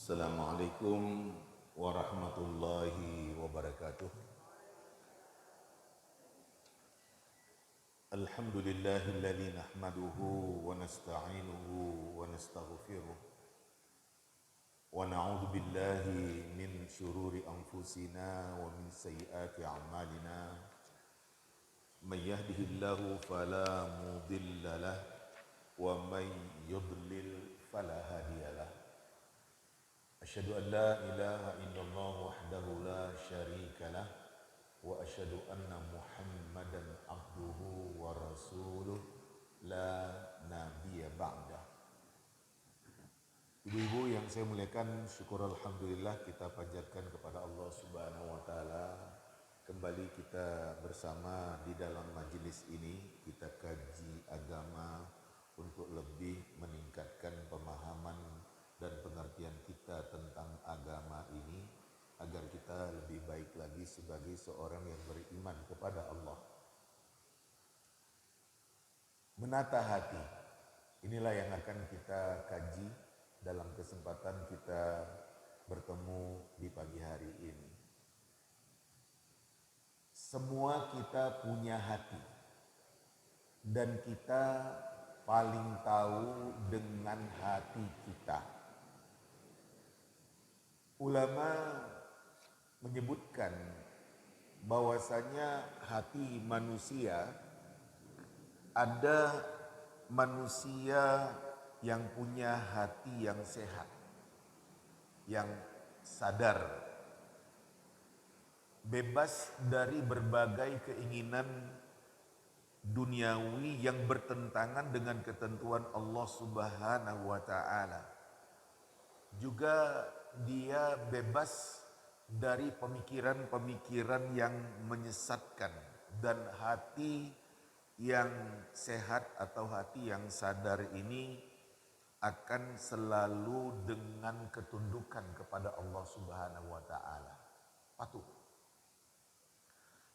Assalamualaikum warahmatullahi wabarakatuh. Alhamdulillahilladzi nahmaduhu wa nasta'inuhu wa nastaghfiruh wa na'udzu billahi min syururi anfusina wa min sayyiati a'malina. May yahdihillahu fala mudilla lahu wa may yudlil fala hadiyalah. Asyhadu an la ilaha illallah wahdahu la syarika lah wa asyhadu anna Muhammadan abduhu wa rasuluh la nabiyya ba'dah. Ibu-ibu yang saya muliakan, syukur alhamdulillah kita panjatkan kepada Allah Subhanahu wa taala. Kembali kita bersama di dalam majelis ini, kita kaji agama untuk lebih meningkatkan pemahaman dan pengertian kita tentang agama ini, agar kita lebih baik lagi sebagai seorang yang beriman kepada Allah. Menata hati, inilah yang akan kita kaji dalam kesempatan kita bertemu di pagi hari ini. Semua kita punya hati, dan kita paling tahu dengan hati kita. Ulama menyebutkan bahwasanya hati manusia, ada manusia yang punya hati yang sehat, yang sadar, bebas dari berbagai keinginan duniawi yang bertentangan dengan ketentuan Allah Subhanahu wa taala. Juga dia bebas dari pemikiran-pemikiran yang menyesatkan, dan hati yang sehat atau hati yang sadar ini akan selalu dengan ketundukan kepada Allah Subhanahu wa taala. Patuh.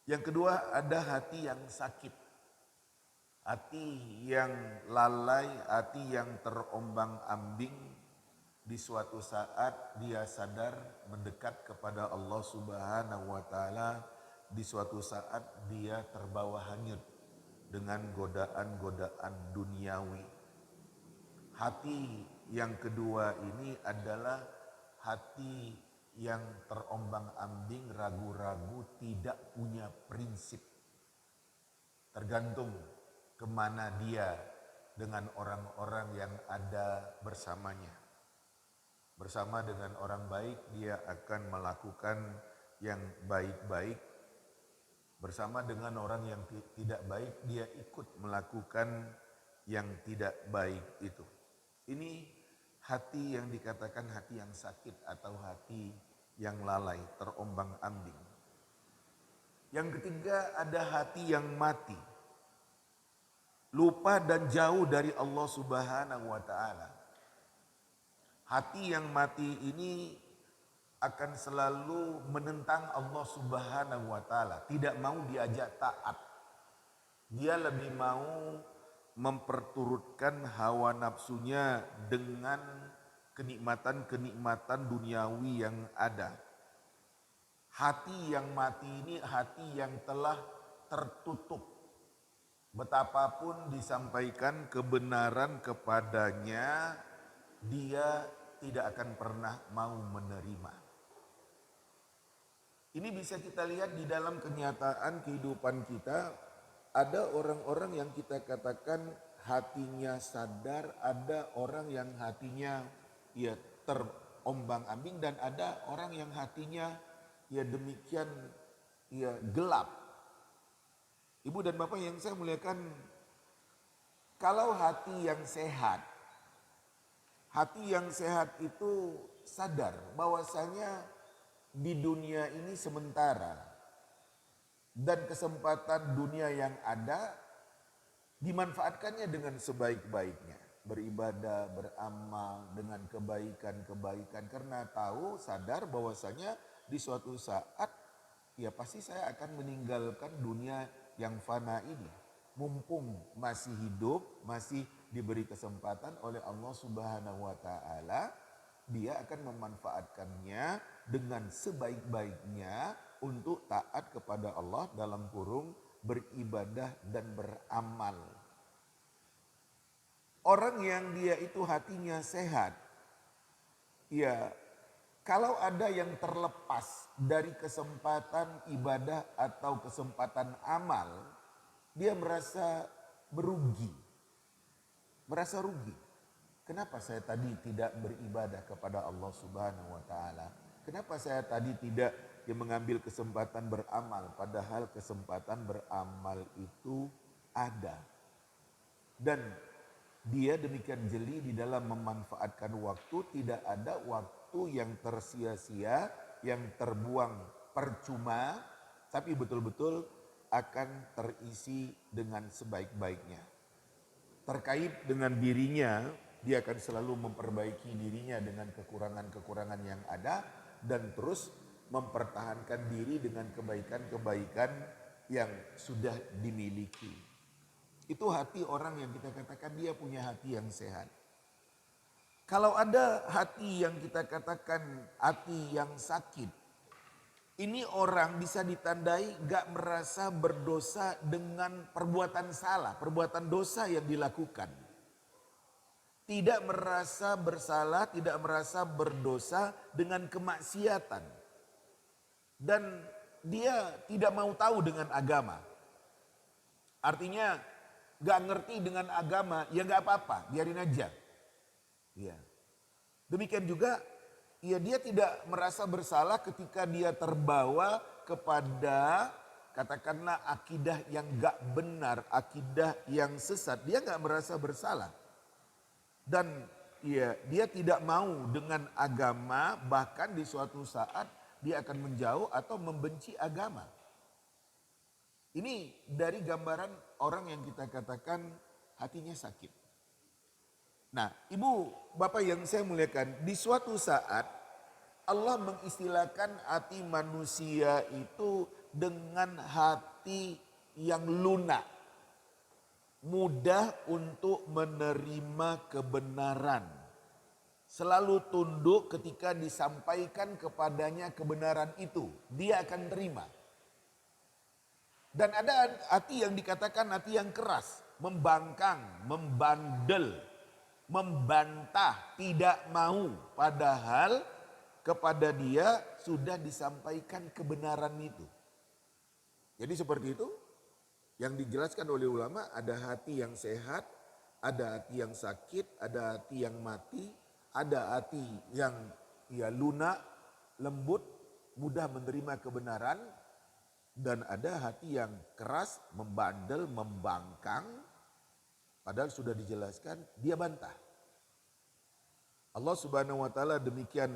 Yang kedua, ada hati yang sakit. Hati yang lalai, hati yang terombang-ambing. Di suatu saat dia sadar mendekat kepada Allah Subhanahu wa taala, di suatu saat dia terbawa hanyut dengan godaan-godaan duniawi. Hati yang kedua ini adalah hati yang terombang-ambing, ragu-ragu, tidak punya prinsip. Tergantung kemana dia dengan orang-orang yang ada bersamanya. Bersama dengan orang baik, dia akan melakukan yang baik-baik. Bersama dengan orang yang tidak baik, dia ikut melakukan yang tidak baik itu. Ini hati yang dikatakan hati yang sakit atau hati yang lalai, terombang-ambing. Yang ketiga, ada hati yang mati. Lupa dan jauh dari Allah Subhanahu wa taala. Hati yang mati ini akan selalu menentang Allah Subhanahu wa taala, tidak mau diajak taat. Dia lebih mau memperturutkan hawa nafsunya dengan kenikmatan-kenikmatan duniawi yang ada. Hati yang mati ini hati yang telah tertutup. Betapapun disampaikan kebenaran kepadanya, dia tidak akan pernah mau menerima. Ini bisa kita lihat di dalam kenyataan kehidupan kita. Ada orang-orang yang kita katakan hatinya sadar, ada orang yang hatinya ya terombang-ambing, dan ada orang yang hatinya ya demikian ya gelap. Ibu dan Bapak yang saya muliakan, kalau hati yang sehat, hati yang sehat itu sadar bahwasanya di dunia ini sementara, dan kesempatan dunia yang ada dimanfaatkannya dengan sebaik-baiknya. Beribadah, beramal dengan kebaikan-kebaikan, karena tahu, sadar bahwasanya di suatu saat ya pasti saya akan meninggalkan dunia yang fana ini. Mumpung masih hidup, masih diberi kesempatan oleh Allah Subhanahu wa taala, dia akan memanfaatkannya dengan sebaik-baiknya untuk taat kepada Allah dalam kurung beribadah dan beramal. Orang yang dia itu hatinya sehat, ya kalau ada yang terlepas dari kesempatan ibadah atau kesempatan amal, dia merasa merugi, merasa rugi. Kenapa saya tadi tidak beribadah kepada Allah Subhanahu wa taala? Kenapa saya tadi tidak mengambil kesempatan beramal, padahal kesempatan beramal itu ada. Dan dia demikian jeli di dalam memanfaatkan waktu, tidak ada waktu yang tersia-sia, yang terbuang percuma, tapi betul-betul akan terisi dengan sebaik-baiknya. Terkait dengan dirinya, dia akan selalu memperbaiki dirinya dengan kekurangan-kekurangan yang ada dan terus mempertahankan diri dengan kebaikan-kebaikan yang sudah dimiliki. Itu hati orang yang kita katakan dia punya hati yang sehat. Kalau ada hati yang kita katakan hati yang sakit, ini orang bisa ditandai gak merasa berdosa dengan perbuatan salah, perbuatan dosa yang dilakukan. Tidak merasa bersalah, tidak merasa berdosa dengan kemaksiatan. Dan dia tidak mau tahu dengan agama. Artinya gak ngerti dengan agama, ya gak apa-apa, biarin aja. Ya. Demikian juga ya dia tidak merasa bersalah ketika dia terbawa kepada katakanlah akidah yang gak benar, akidah yang sesat. Dia gak merasa bersalah. Dan ya, dia tidak mau dengan agama, bahkan di suatu saat dia akan menjauh atau membenci agama. Ini dari gambaran orang yang kita katakan hatinya sakit. Nah, ibu bapak yang saya muliakan, di suatu saat Allah mengistilahkan hati manusia itu dengan hati yang lunak. Mudah untuk menerima kebenaran. Selalu tunduk ketika disampaikan kepadanya kebenaran itu. Dia akan terima. Dan ada hati yang dikatakan hati yang keras. Membangkang, membandel, membantah, tidak mau. Padahal kepada dia sudah disampaikan kebenaran itu. Jadi seperti itu. Yang dijelaskan oleh ulama ada hati yang sehat, ada hati yang sakit, ada hati yang mati, ada hati yang ya lunak, lembut, mudah menerima kebenaran, dan ada hati yang keras, membandel, membangkang, padahal sudah dijelaskan, dia bantah. Allah Subhanahu wa taala demikian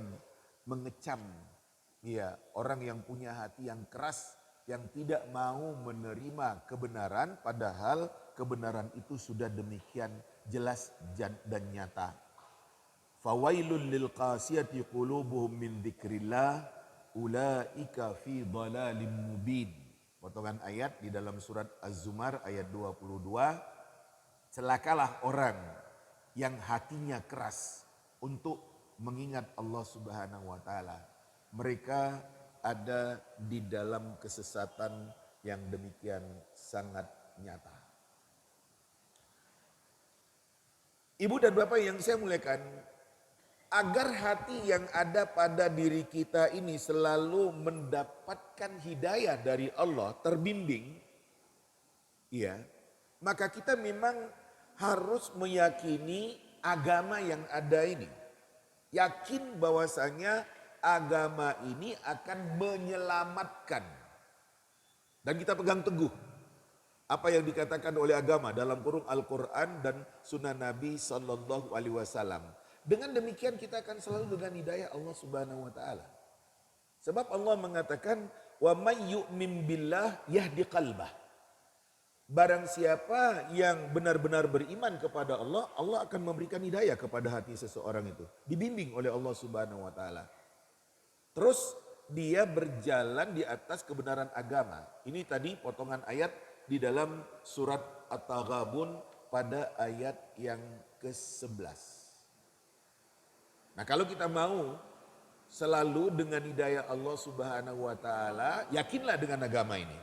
mengecam ya orang yang punya hati yang keras, yang tidak mau menerima kebenaran padahal kebenaran itu sudah demikian jelas dan nyata. Fawailul lil qasiyati qulubuhum min dzikrillah ulaika fi dhalalim mubin. Potongan ayat di dalam surat Az-Zumar ayat 22. Celakalah orang yang hatinya keras untuk mengingat Allah Subhanahu wa taala. Mereka ada di dalam kesesatan yang demikian sangat nyata. Ibu dan bapak yang saya muliakan, agar hati yang ada pada diri kita ini selalu mendapatkan hidayah dari Allah, terbimbing, ya, maka kita memang harus meyakini agama yang ada ini. Yakin bahwasanya agama ini akan menyelamatkan. Dan kita pegang teguh apa yang dikatakan oleh agama dalam kurung Al-Quran dan Sunnah Nabi Sallallahu Alaihi Wasallam. Dengan demikian kita akan selalu dengan hidayah Allah Subhanahu Wa Taala. Sebab Allah mengatakan, wa may yu'min billah yahdi qalbah. Barang siapa yang benar-benar beriman kepada Allah, Allah akan memberikan hidayah kepada hati seseorang itu. Dibimbing oleh Allah Subhanahu Wa Taala. Terus dia berjalan di atas kebenaran agama. Ini tadi potongan ayat di dalam surat At-Taghabun pada ayat yang ke-11. Nah kalau kita mau selalu dengan hidayah Allah Subhanahu wa taala, yakinlah dengan agama ini.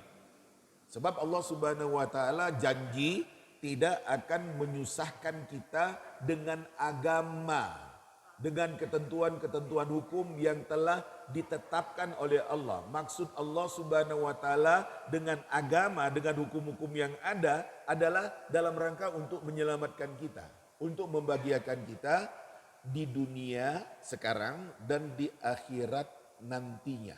Sebab Allah Subhanahu wa taala janji tidak akan menyusahkan kita dengan agama, dengan ketentuan-ketentuan hukum yang telah ditetapkan oleh Allah. Maksud Allah Subhanahu wa taala dengan agama, dengan hukum-hukum yang ada adalah dalam rangka untuk menyelamatkan kita, untuk membahagiakan kita di dunia sekarang dan di akhirat nantinya.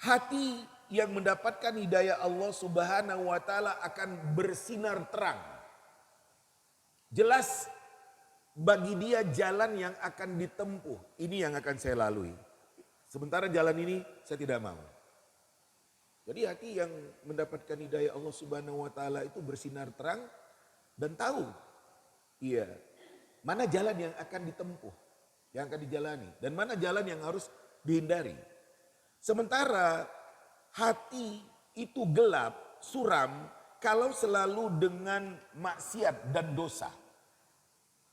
Hati yang mendapatkan hidayah Allah Subhanahu wa taala akan bersinar terang. Jelas bagi dia jalan yang akan ditempuh. Ini yang akan saya lalui. Sementara jalan ini saya tidak mau. Jadi hati yang mendapatkan hidayah Allah Subhanahu wa taala itu bersinar terang dan tahu mana jalan yang akan ditempuh, yang akan dijalani dan mana jalan yang harus dihindari. Sementara hati itu gelap, suram kalau selalu dengan maksiat dan dosa.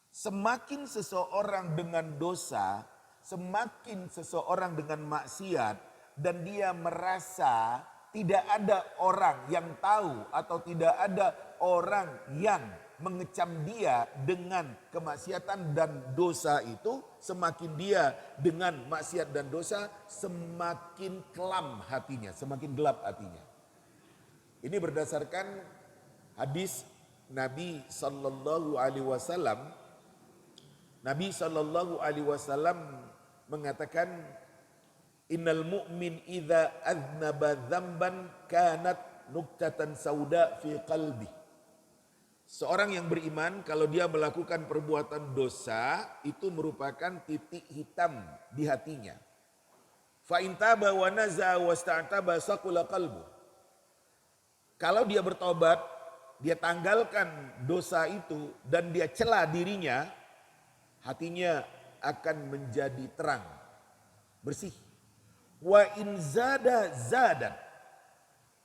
Semakin seseorang dengan dosa, semakin seseorang dengan maksiat dan dia merasa tidak ada orang yang tahu atau tidak ada orang yang mengecam dia dengan kemaksiatan dan dosa itu, semakin dia dengan maksiat dan dosa, semakin kelam hatinya, semakin gelap hatinya. Ini berdasarkan hadis Nabi Sallallahu Alaihi Wasallam. Nabi Sallallahu Alaihi Wasallam mengatakan, Innal mu'min idza aznaba dzamban kanat nuktatan sauda fi qalbi. Seorang yang beriman kalau dia melakukan perbuatan dosa itu merupakan titik hitam di hatinya. Fa in taba wa naza wasta'taba saqula qalbu. Kalau dia bertobat, dia tanggalkan dosa itu dan dia cela dirinya, hatinya akan menjadi terang, bersih. Wa in zada zadat.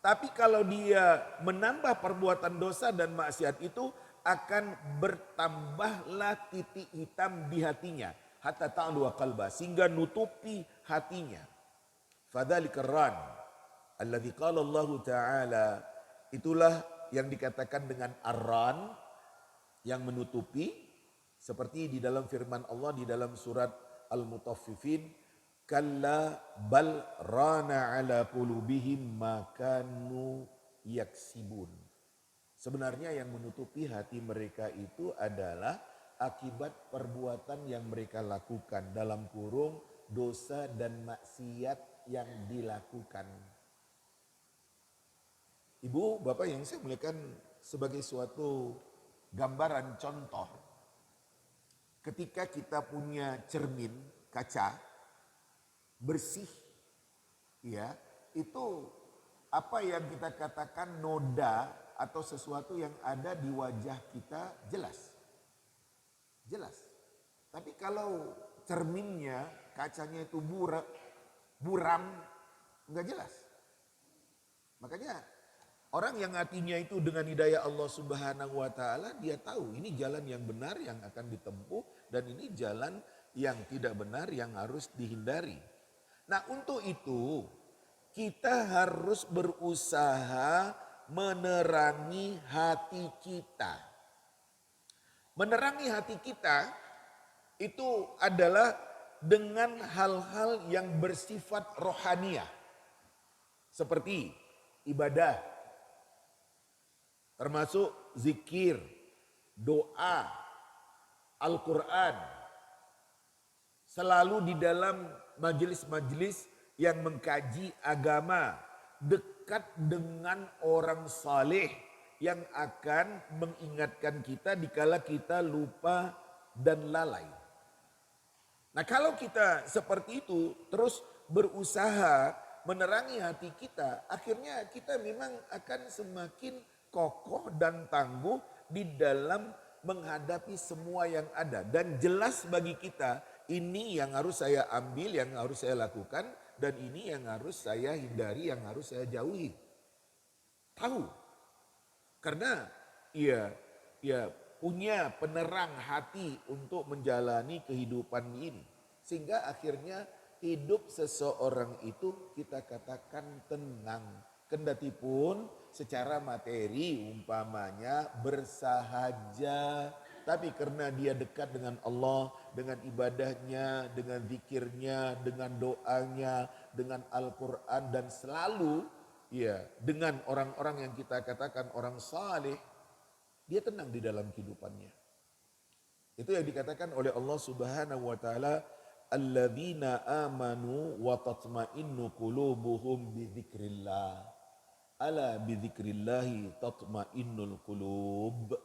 Tapi kalau dia menambah perbuatan dosa dan maksiat itu, akan bertambahlah titik hitam di hatinya. Hatta ta'lu qalba, sehingga nutupi hatinya. Fadzalika ar-ran alladzi qala Allah Ta'ala, itulah yang dikatakan dengan ar-ran, yang menutupi, seperti di dalam firman Allah di dalam surat Al-Mutaffifin, kalla bal rana ala qulubihim ma kanu yaksibun. Sebenarnya yang menutupi hati mereka itu adalah akibat perbuatan yang mereka lakukan, dalam kurung dosa dan maksiat yang dilakukan. Ibu, bapak yang saya muliakan, sebagai suatu gambaran contoh, ketika kita punya cermin kaca bersih, ya, itu apa yang kita katakan noda atau sesuatu yang ada di wajah kita jelas. Jelas. Tapi kalau cerminnya, kacanya itu buram, enggak jelas. Makanya orang yang hatinya itu dengan hidayah Allah Subhanahu wa taala, dia tahu ini jalan yang benar yang akan ditempuh dan ini jalan yang tidak benar yang harus dihindari. Nah, untuk itu kita harus berusaha menerangi hati kita. Menerangi hati kita itu adalah dengan hal-hal yang bersifat rohaniah. Seperti ibadah, termasuk zikir, doa, Al-Quran. Selalu di dalam majelis-majelis yang mengkaji agama, dekat dengan orang saleh yang akan mengingatkan kita dikala kita lupa dan lalai. Nah, kalau kita seperti itu terus berusaha menerangi hati kita, akhirnya kita memang akan semakin kokoh dan tangguh di dalam menghadapi semua yang ada. Dan jelas bagi kita, ini yang harus saya ambil, yang harus saya lakukan, dan ini yang harus saya hindari, yang harus saya jauhi. Tahu. Karena ya punya penerang hati untuk menjalani kehidupan ini. Sehingga akhirnya hidup seseorang itu kita katakan tenang. Kendati pun secara materi umpamanya bersahaja. Tapi karena dia dekat dengan Allah, dengan ibadahnya, dengan zikirnya, dengan doanya, dengan Al-Quran dan selalu ya dengan orang-orang yang kita katakan orang saleh, dia tenang di dalam kehidupannya. Itu yang dikatakan oleh Allah Subhanahu wa taala, alladzina amanu wa tatma'innu qulubuhum bidzikrillah. Ala bidzikrillahi tatma'innul qulub.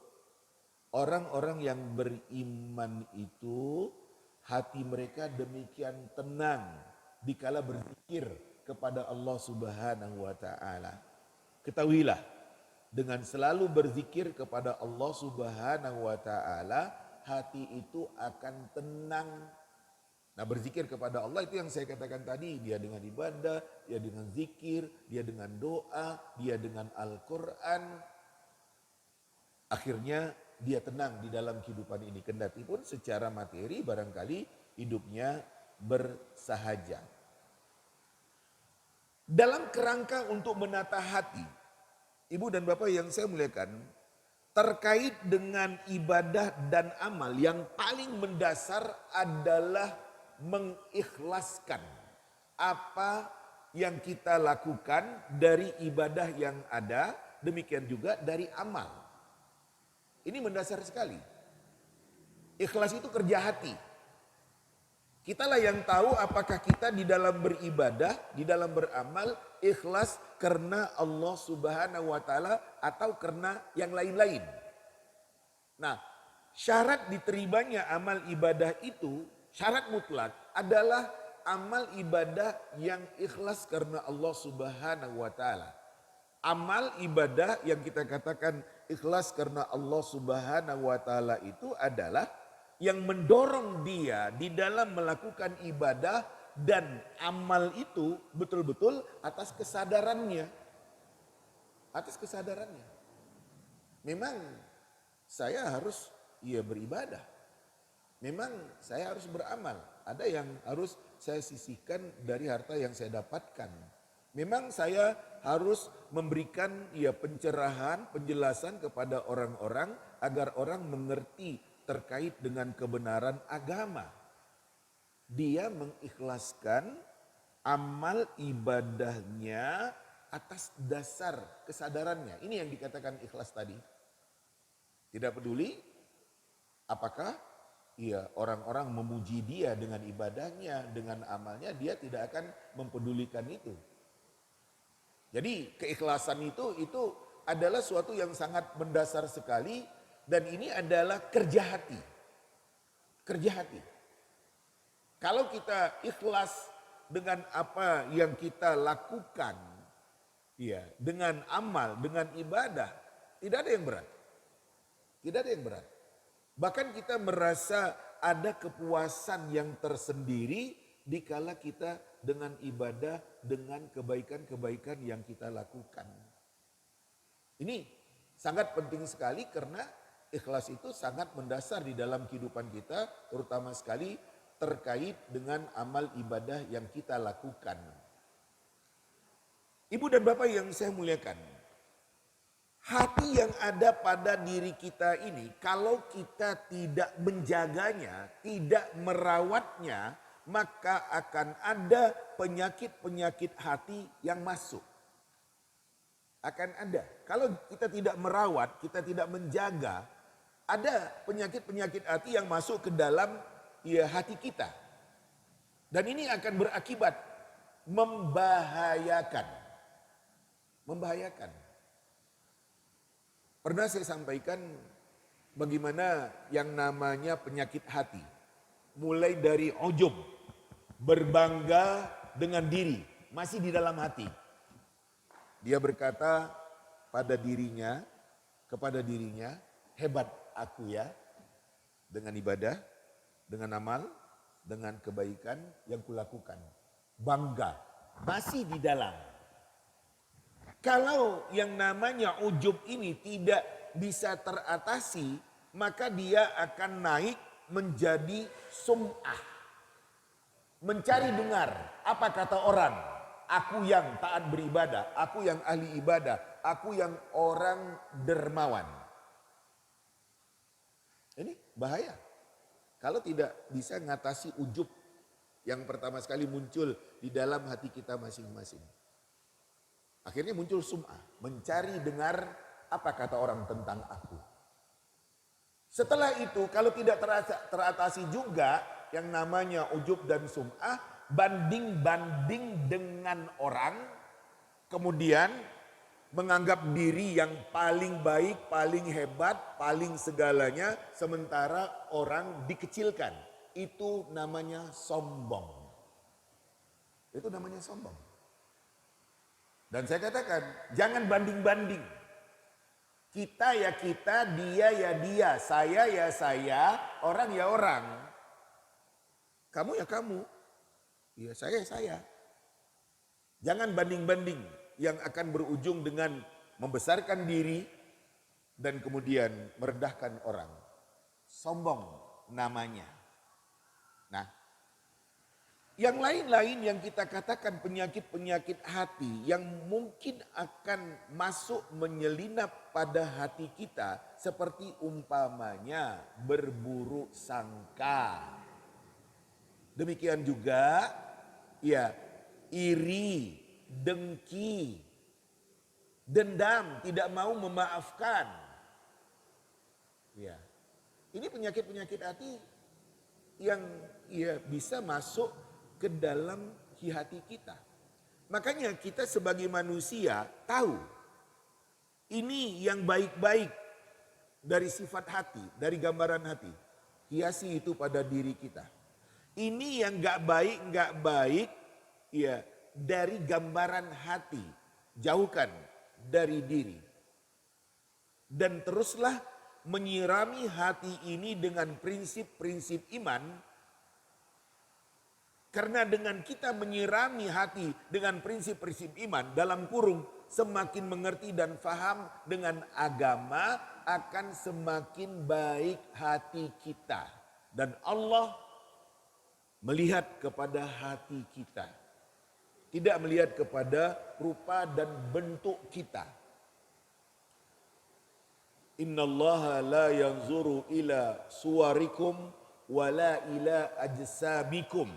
Orang-orang yang beriman itu hati mereka demikian tenang dikala berzikir kepada Allah Subhanahu wa taala. Ketahuilah, dengan selalu berzikir kepada Allah Subhanahu wa taala, hati itu akan tenang. Nah, berzikir kepada Allah itu yang saya katakan tadi, dia dengan ibadah, dia dengan zikir, dia dengan doa, dia dengan Al-Qur'an. Akhirnya dia tenang di dalam kehidupan ini. Kendati pun secara materi barangkali hidupnya bersahaja. Dalam kerangka untuk menata hati, Ibu dan Bapak yang saya muliakan, terkait dengan ibadah dan amal yang paling mendasar adalah mengikhlaskan apa yang kita lakukan dari ibadah yang ada, demikian juga dari amal. Ini mendasar sekali. Ikhlas itu kerja hati. Kitalah yang tahu apakah kita di dalam beribadah, di dalam beramal, ikhlas karena Allah Subhanahu wa taala atau karena yang lain-lain. Nah, syarat diterimanya amal ibadah itu, syarat mutlak adalah amal ibadah yang ikhlas karena Allah Subhanahu wa taala. Amal ibadah yang kita katakan ikhlas karena Allah Subhanahu wa taala itu adalah yang mendorong dia di dalam melakukan ibadah dan amal itu betul-betul atas kesadarannya. Atas kesadarannya. Memang saya harus beribadah. Memang saya harus beramal. Ada yang harus saya sisihkan dari harta yang saya dapatkan. Memang saya harus memberikan pencerahan, penjelasan kepada orang-orang agar orang mengerti terkait dengan kebenaran agama. Dia mengikhlaskan amal ibadahnya atas dasar kesadarannya. Ini yang dikatakan ikhlas tadi. Tidak peduli apakah orang-orang memuji dia dengan ibadahnya, dengan amalnya, dia tidak akan mempedulikan itu. Jadi keikhlasan itu adalah suatu yang sangat mendasar sekali dan ini adalah kerja hati. Kerja hati. Kalau kita ikhlas dengan apa yang kita lakukan, dengan amal, dengan ibadah, tidak ada yang berat. Tidak ada yang berat. Bahkan kita merasa ada kepuasan yang tersendiri dikala kita dengan ibadah, dengan kebaikan-kebaikan yang kita lakukan. Ini sangat penting sekali karena ikhlas itu sangat mendasar di dalam kehidupan kita, terutama sekali terkait dengan amal ibadah yang kita lakukan. Ibu dan Bapak yang saya muliakan, hati yang ada pada diri kita ini, kalau kita tidak menjaganya, tidak merawatnya, maka akan ada penyakit-penyakit hati yang masuk. Akan ada. Kalau kita tidak merawat, kita tidak menjaga, ada penyakit-penyakit hati yang masuk ke dalam hati kita. Dan ini akan berakibat membahayakan. Membahayakan. Pernah saya sampaikan bagaimana yang namanya penyakit hati. Mulai dari ujub, berbangga dengan diri, masih di dalam hati. Dia berkata pada dirinya, kepada dirinya, hebat aku ya, dengan ibadah, dengan amal, dengan kebaikan yang kulakukan. Bangga, masih di dalam. Kalau yang namanya ujub ini tidak bisa teratasi, maka dia akan naik menjadi sum'ah. Mencari dengar apa kata orang. Aku yang taat beribadah, aku yang ahli ibadah, aku yang orang dermawan. Ini bahaya. Kalau tidak bisa ngatasi ujub yang pertama sekali muncul di dalam hati kita masing-masing. Akhirnya muncul sum'ah, mencari dengar apa kata orang tentang aku. Setelah itu kalau tidak teratasi juga yang namanya ujub dan sum'ah, banding-banding dengan orang, kemudian menganggap diri yang paling baik, paling hebat, paling segalanya, sementara orang dikecilkan. Itu namanya sombong. Itu namanya sombong. Dan saya katakan, jangan banding-banding. Kita ya kita, dia ya dia, saya ya saya, orang ya orang. Kamu ya kamu, ya saya ya saya. Jangan banding-banding yang akan berujung dengan membesarkan diri dan kemudian merendahkan orang. Sombong namanya. Nah, yang lain-lain yang kita katakan penyakit-penyakit hati yang mungkin akan masuk menyelinap pada hati kita seperti umpamanya berburuk sangka. Demikian juga ya iri, dengki, dendam, tidak mau memaafkan. Ya. Ini penyakit-penyakit hati yang ya bisa masuk ke dalam hati kita. Makanya kita sebagai manusia tahu ini yang baik-baik dari sifat hati, dari gambaran hati. Hiasi itu pada diri kita. Ini yang gak baik ya dari gambaran hati. Jauhkan dari diri. Dan teruslah menyirami hati ini dengan prinsip-prinsip iman. Karena dengan kita menyirami hati dengan prinsip-prinsip iman, dalam kurung semakin mengerti dan faham dengan agama, akan semakin baik hati kita. Dan Allah melihat kepada hati kita. Tidak melihat kepada rupa dan bentuk kita. Innallaha la yanzuru ila suwarikum wala ila ajsamikum.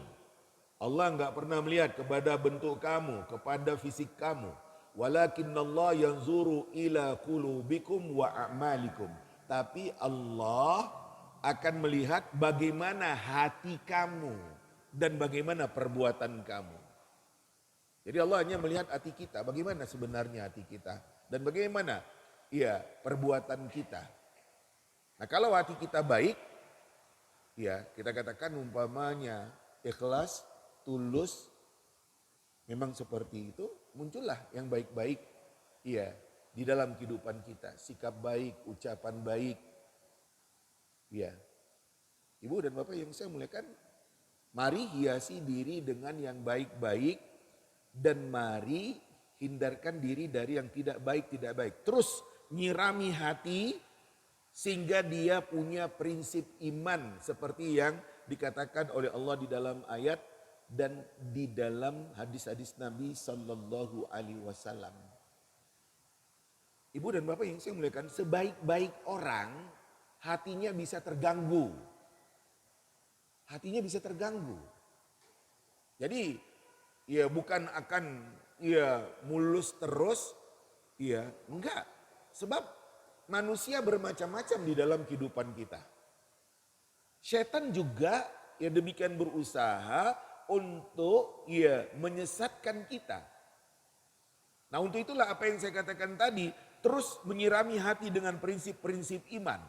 Allah enggak pernah melihat kepada bentuk kamu, kepada fisik kamu. Walakinnallaha yanzuru ila qulubikum wa a'malikum. Tapi Allah akan melihat bagaimana hati kamu dan bagaimana perbuatan kamu. Jadi Allah hanya melihat hati kita, bagaimana sebenarnya hati kita dan bagaimana ya perbuatan kita. Nah, kalau hati kita baik, ya kita katakan umpamanya ikhlas, tulus, memang seperti itu, muncullah yang baik-baik ya di dalam kehidupan kita. Sikap baik, ucapan baik. Ya. Ibu dan Bapak yang saya muliakan, mari hiasi diri dengan yang baik-baik dan mari hindarkan diri dari yang tidak baik. Terus nyirami hati sehingga dia punya prinsip iman seperti yang dikatakan oleh Allah di dalam ayat dan di dalam hadis-hadis Nabi Sallallahu Alaihi Wasallam. Ibu dan Bapak yang saya muliakan, sebaik-baik orang hatinya bisa terganggu. Hatinya bisa terganggu. Jadi ya bukan akan ya mulus terus, ya enggak. Sebab manusia bermacam-macam di dalam kehidupan kita. Setan juga ya demikian berusaha untuk ya menyesatkan kita. Nah untuk itulah apa yang saya katakan tadi, terus menyirami hati dengan prinsip-prinsip iman.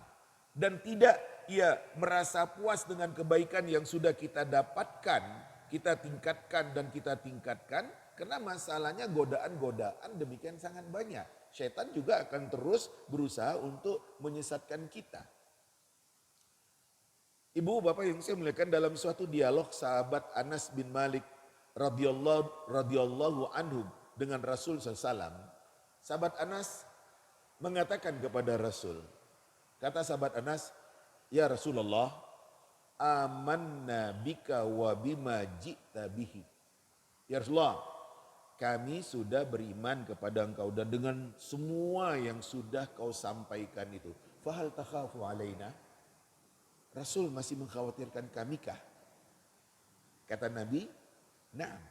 Dan tidak ya merasa puas dengan kebaikan yang sudah kita dapatkan, kita tingkatkan dan kita tingkatkan. Karena masalahnya godaan-godaan demikian sangat banyak. Setan juga akan terus berusaha untuk menyesatkan kita. Ibu bapak yang saya muliakan, dalam suatu dialog sahabat Anas bin Malik radhiyallahu anhu dengan Rasul SAW. Sahabat Anas mengatakan kepada Rasul, Kata sahabat Anas, ya Rasulullah, amanna bika wa bima ji'ta bihi. Ya Rasulullah, kami sudah beriman kepada engkau dan dengan semua yang sudah kau sampaikan itu. Fahal takhafu alaina? Rasul masih mengkhawatirkan kami kah? Kata Nabi, na'am.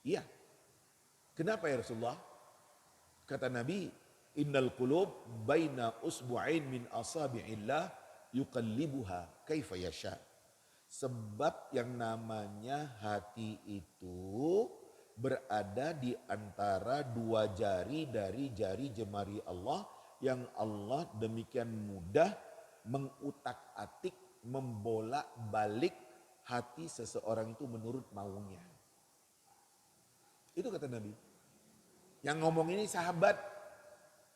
Iya. Kenapa ya Rasulullah? Kata Nabi, innal qulub baina usbu'ain min asabi'illah yuqallibuha kaifa yasha. Sebab yang namanya hati itu berada di antara dua jari dari jari jemari Allah yang Allah demikian mudah mengutak-atik, membolak-balik hati seseorang itu menurut maunya. Itu kata Nabi. Yang ngomong ini sahabat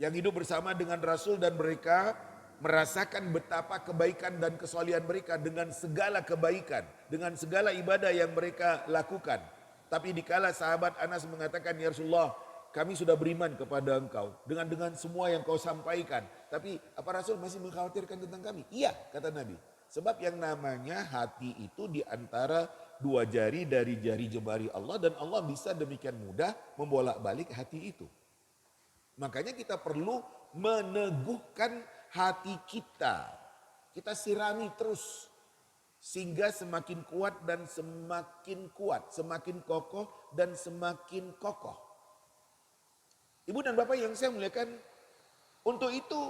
yang hidup bersama dengan Rasul dan mereka merasakan betapa kebaikan dan kesolihan mereka dengan segala kebaikan, dengan segala ibadah yang mereka lakukan. Tapi dikala sahabat Anas mengatakan, ya Rasulullah, kami sudah beriman kepada engkau dengan semua yang kau sampaikan. Tapi apa Rasul masih mengkhawatirkan tentang kami? Iya, kata Nabi. Sebab yang namanya hati itu di antara dua jari dari jari jemari Allah dan Allah bisa demikian mudah membolak-balik hati itu. Makanya kita perlu meneguhkan hati kita. Kita sirami terus sehingga semakin kuat dan semakin kuat, semakin kokoh dan semakin kokoh. Ibu dan Bapak yang saya muliakan, untuk itu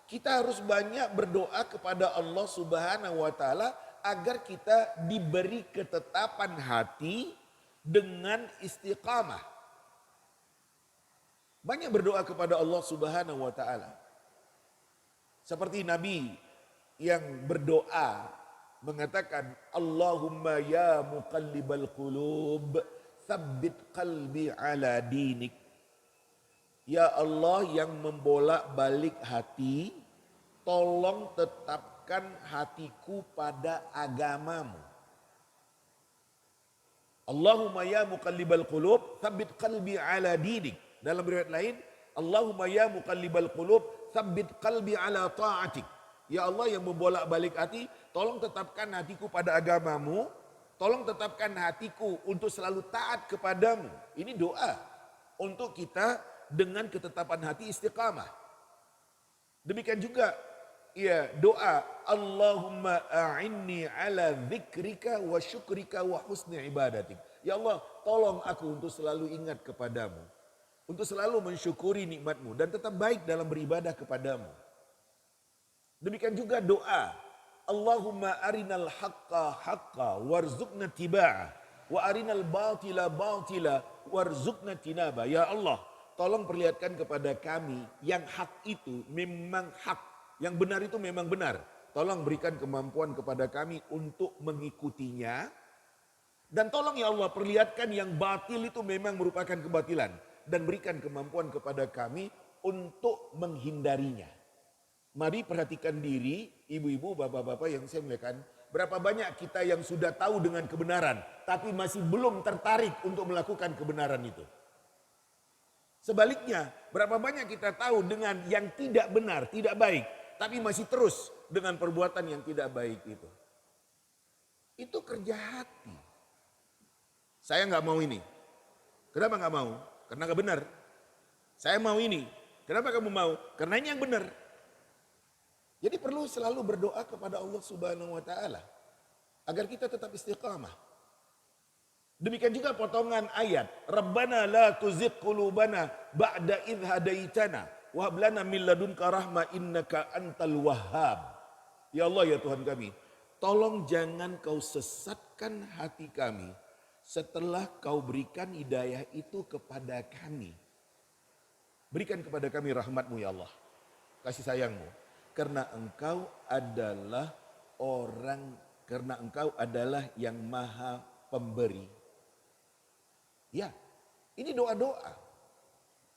kita harus banyak berdoa kepada Allah Subhanahu wa taala agar kita diberi ketetapan hati dengan istiqamah. Banyak berdoa kepada Allah Subhanahu wa taala. Seperti Nabi yang berdoa mengatakan, Allahumma ya muqallibal qulub, tsabbit qalbi ala dinik. Ya Allah yang membolak-balik hati, tolong tetapkan hatiku pada agamamu. Allahumma ya muqallibal qulub, tsabbit qalbi ala dinik. Dalam riwayat lain, Allahumma ya muqallibal qulub, tsabbit qalbi ala ta'atik. Ya Allah yang membolak-balik hati, tolong tetapkan hatiku pada agamamu, tolong tetapkan hatiku untuk selalu taat kepadamu. Ini doa untuk kita dengan ketetapan hati istiqamah. Demikian juga ya doa Allahumma a'inni ala dzikrika wa syukrika wa husni ibadatik. Ya Allah, tolong aku untuk selalu ingat kepadamu, untuk selalu mensyukuri nikmatmu dan tetap baik dalam beribadah kepadamu. Demikian juga doa Allahumma arinal haqqa haqqa warzuqna tiba'ah wa arinal batila batila warzuqna tinaba. Ya Allah, tolong perlihatkan kepada kami yang hak itu memang hak, yang benar itu memang benar. Tolong berikan kemampuan kepada kami untuk mengikutinya. Dan tolong ya Allah perlihatkan yang batil itu memang merupakan kebatilan. Dan berikan kemampuan kepada kami untuk menghindarinya. Mari perhatikan diri, ibu-ibu, bapak-bapak yang saya muliakan. Berapa banyak kita yang sudah tahu dengan kebenaran, tapi masih belum tertarik untuk melakukan kebenaran itu. Sebaliknya, berapa banyak kita tahu dengan yang tidak benar, tidak baik, tapi masih terus dengan perbuatan yang tidak baik itu. Itu kerja hati. Saya nggak mau ini. Kenapa nggak mau? Karena nggak benar. Saya mau ini. Kenapa kamu mau? Karena ini yang benar. Jadi perlu selalu berdoa kepada Allah Subhanahu wa taala agar kita tetap istiqamah. Demikian juga potongan ayat, Rabbana la tuzigh qulubana ba'da idh hadaitana wa hab lana min ladunka rahmah innaka antal wahhab. Ya Allah ya Tuhan kami, tolong jangan kau sesatkan hati kami setelah kau berikan hidayah itu kepada kami. Berikan kepada kami rahmat-Mu ya Allah, kasih sayang-Mu. Karena engkau adalah yang maha pemberi. Ya, ini doa-doa.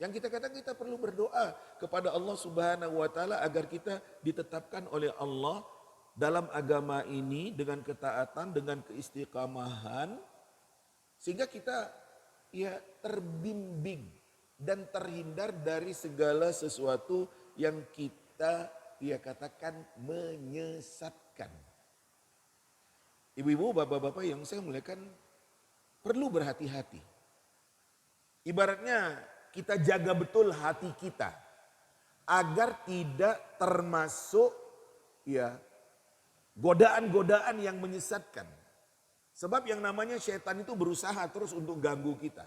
Yang kita katakan kita perlu berdoa kepada Allah Subhanahu wa taala agar kita ditetapkan oleh Allah dalam agama ini dengan ketaatan, dengan keistiqamahan. Sehingga kita ya terbimbing dan terhindar dari segala sesuatu yang kita ia katakan menyesatkan. Ibu-ibu, bapak-bapak yang saya muliakan, perlu berhati-hati. Ibaratnya kita jaga betul hati kita agar tidak termasuk ya godaan-godaan yang menyesatkan. Sebab yang namanya syaitan itu berusaha terus untuk ganggu kita.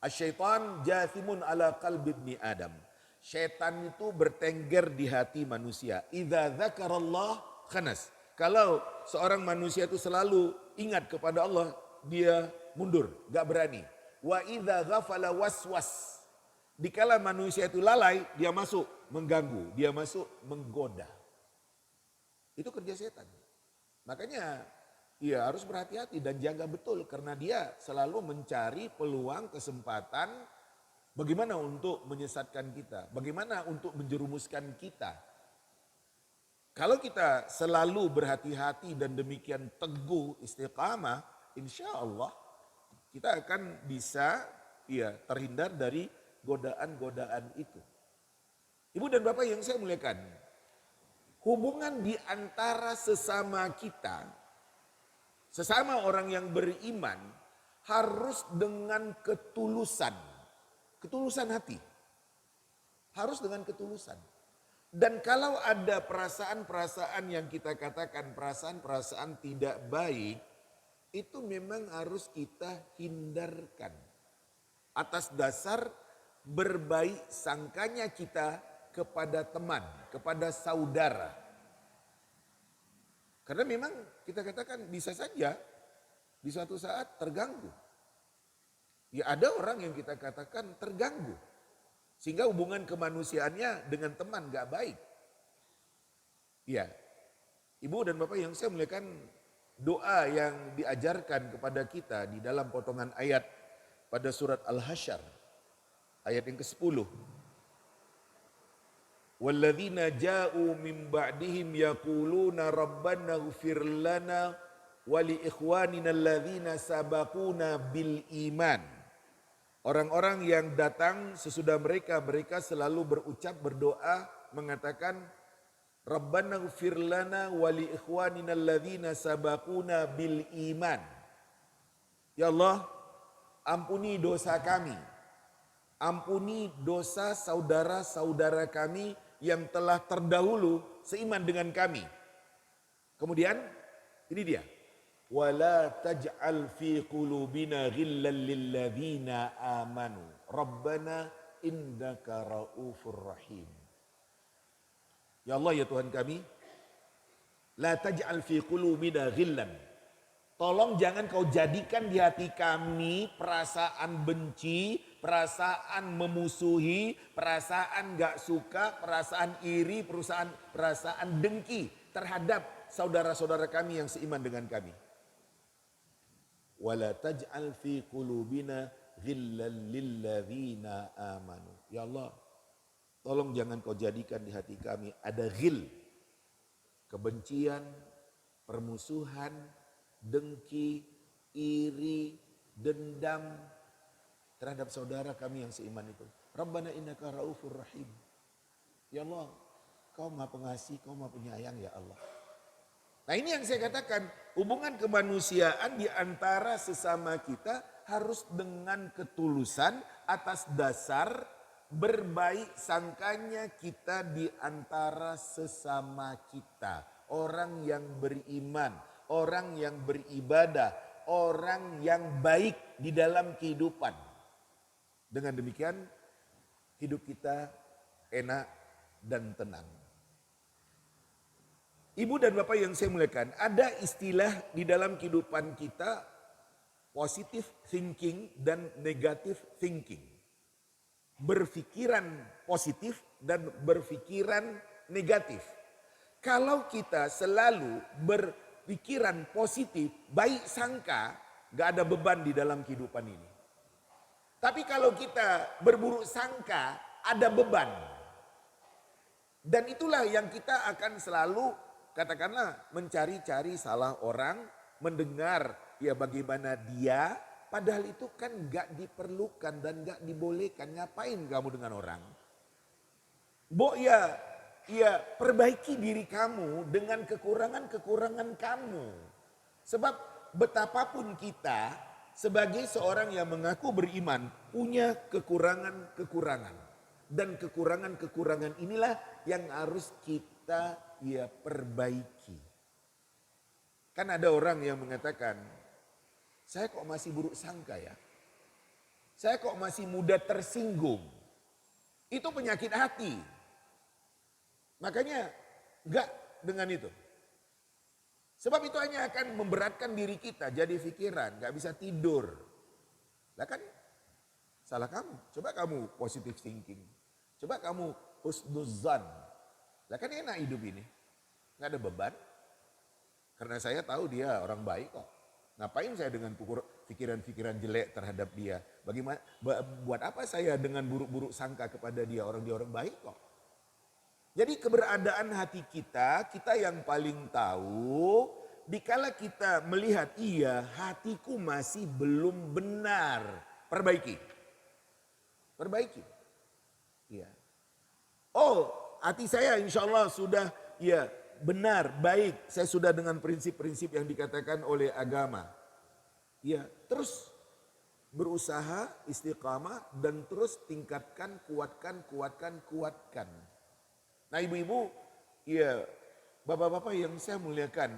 Asyaitan jathimun ala qalbi ibni Adam. Syaitan itu bertengger di hati manusia. Idza dzakarallah khanas. Kalau seorang manusia itu selalu ingat kepada Allah, dia mundur, gak berani. Wa idza ghafala waswas. Dikala manusia itu lalai, dia masuk mengganggu, dia masuk menggoda. Itu kerja setan. Makanya ia harus berhati-hati dan jaga betul karena dia selalu mencari peluang, kesempatan bagaimana untuk menyesatkan kita, bagaimana untuk menjerumuskan kita. Kalau kita selalu berhati-hati dan demikian teguh istiqamah, insya Allah kita akan bisa terhindar dari godaan-godaan itu. Ibu dan bapak yang saya muliakan, hubungan di antara sesama kita, sesama orang yang beriman harus dengan ketulusan. Ketulusan hati. Harus dengan ketulusan. Dan kalau ada perasaan-perasaan yang kita katakan perasaan-perasaan tidak baik, itu memang harus kita hindarkan. Atas dasar berbaik sangkanya kita kepada teman, kepada saudara. Karena memang kita katakan bisa saja di suatu saat terganggu. Ya ada orang yang kita katakan terganggu. Sehingga hubungan kemanusiaannya dengan teman gak baik. Ya, ibu dan bapak yang saya muliakan, doa yang diajarkan kepada kita di dalam potongan ayat pada surat Al-Hasyr. Ayat yang ke-10. Walladzina ja'u min ba'dihim yaquluna rabbana ighfir lana wa li ikhwanina alladzina sabaquna bil iman. Orang-orang yang datang sesudah mereka selalu berucap, berdoa, mengatakan Rabbana ighfir lana wa li ikhwanina alladzina sabaquna bil iman. Ya Allah, ampuni dosa kami. Ampuni dosa saudara-saudara kami yang telah terdahulu seiman dengan kami. Kemudian ini dia. Wala taj'al fi qulubina ghillan lil ladzina amanu. Rabbana innaka raufur rahim. Ya Allah ya Tuhan kami, la taj'al fi qulubina ghillan. Tolong jangan kau jadikan di hati kami perasaan benci, perasaan memusuhi, perasaan gak suka, perasaan iri, perasaan dengki terhadap saudara-saudara kami yang seiman dengan kami. Wala taj'al fi qulubina ghillan lil ladzina amanu. Ya Allah, tolong jangan kau jadikan di hati kami ada ghil, kebencian, permusuhan, dengki, iri, dendam terhadap saudara kami yang seiman itu. Rabbana innaka raufur rahim. Ya Allah, kau maha pengasih, kau maha penyayang ya Allah. Nah ini yang saya katakan, hubungan kemanusiaan di antara sesama kita harus dengan ketulusan atas dasar berbaik sangkanya kita di antara sesama kita. Orang yang beriman, orang yang beribadah, orang yang baik di dalam kehidupan. Dengan demikian hidup kita enak dan tenang. Ibu dan bapak yang saya muliakan, ada istilah di dalam kehidupan kita positive thinking dan negative thinking. Berpikiran positif dan berpikiran negatif. Kalau kita selalu berpikiran positif, baik sangka, gak ada beban di dalam kehidupan ini. Tapi kalau kita berburuk sangka, ada beban. Dan itulah yang kita akan selalu katakanlah mencari-cari salah orang, mendengar ya bagaimana dia, padahal itu kan gak diperlukan dan gak dibolehkan. Ngapain kamu dengan orang? Bo ya ya perbaiki diri kamu dengan kekurangan-kekurangan kamu. Sebab betapapun kita sebagai seorang yang mengaku beriman punya kekurangan-kekurangan. Dan kekurangan-kekurangan inilah yang harus kita ya perbaiki. Kan ada orang yang mengatakan, saya kok masih buruk sangka ya. Saya kok masih mudah tersinggung. Itu penyakit hati. Makanya enggak dengan itu. Sebab itu hanya akan memberatkan diri kita jadi pikiran, enggak bisa tidur. Lah kan salah kamu. Coba kamu positive thinking. Coba kamu husnuzan. Lah kan enak hidup ini. Enggak ada beban. Karena saya tahu dia orang baik kok. Ngapain saya dengan pikiran-pikiran jelek terhadap dia? Bagaimana buat apa saya dengan buruk-buruk sangka kepada dia orang baik kok? Jadi keberadaan hati kita yang paling tahu. Dikala kita melihat iya hatiku masih belum benar, perbaiki. Perbaiki. Iya. Oh, hati saya insya Allah sudah ya benar, baik. Saya sudah dengan prinsip-prinsip yang dikatakan oleh agama. Ya, terus berusaha istiqamah dan terus tingkatkan, kuatkan. Nah ibu-ibu, ya bapak-bapak yang saya muliakan,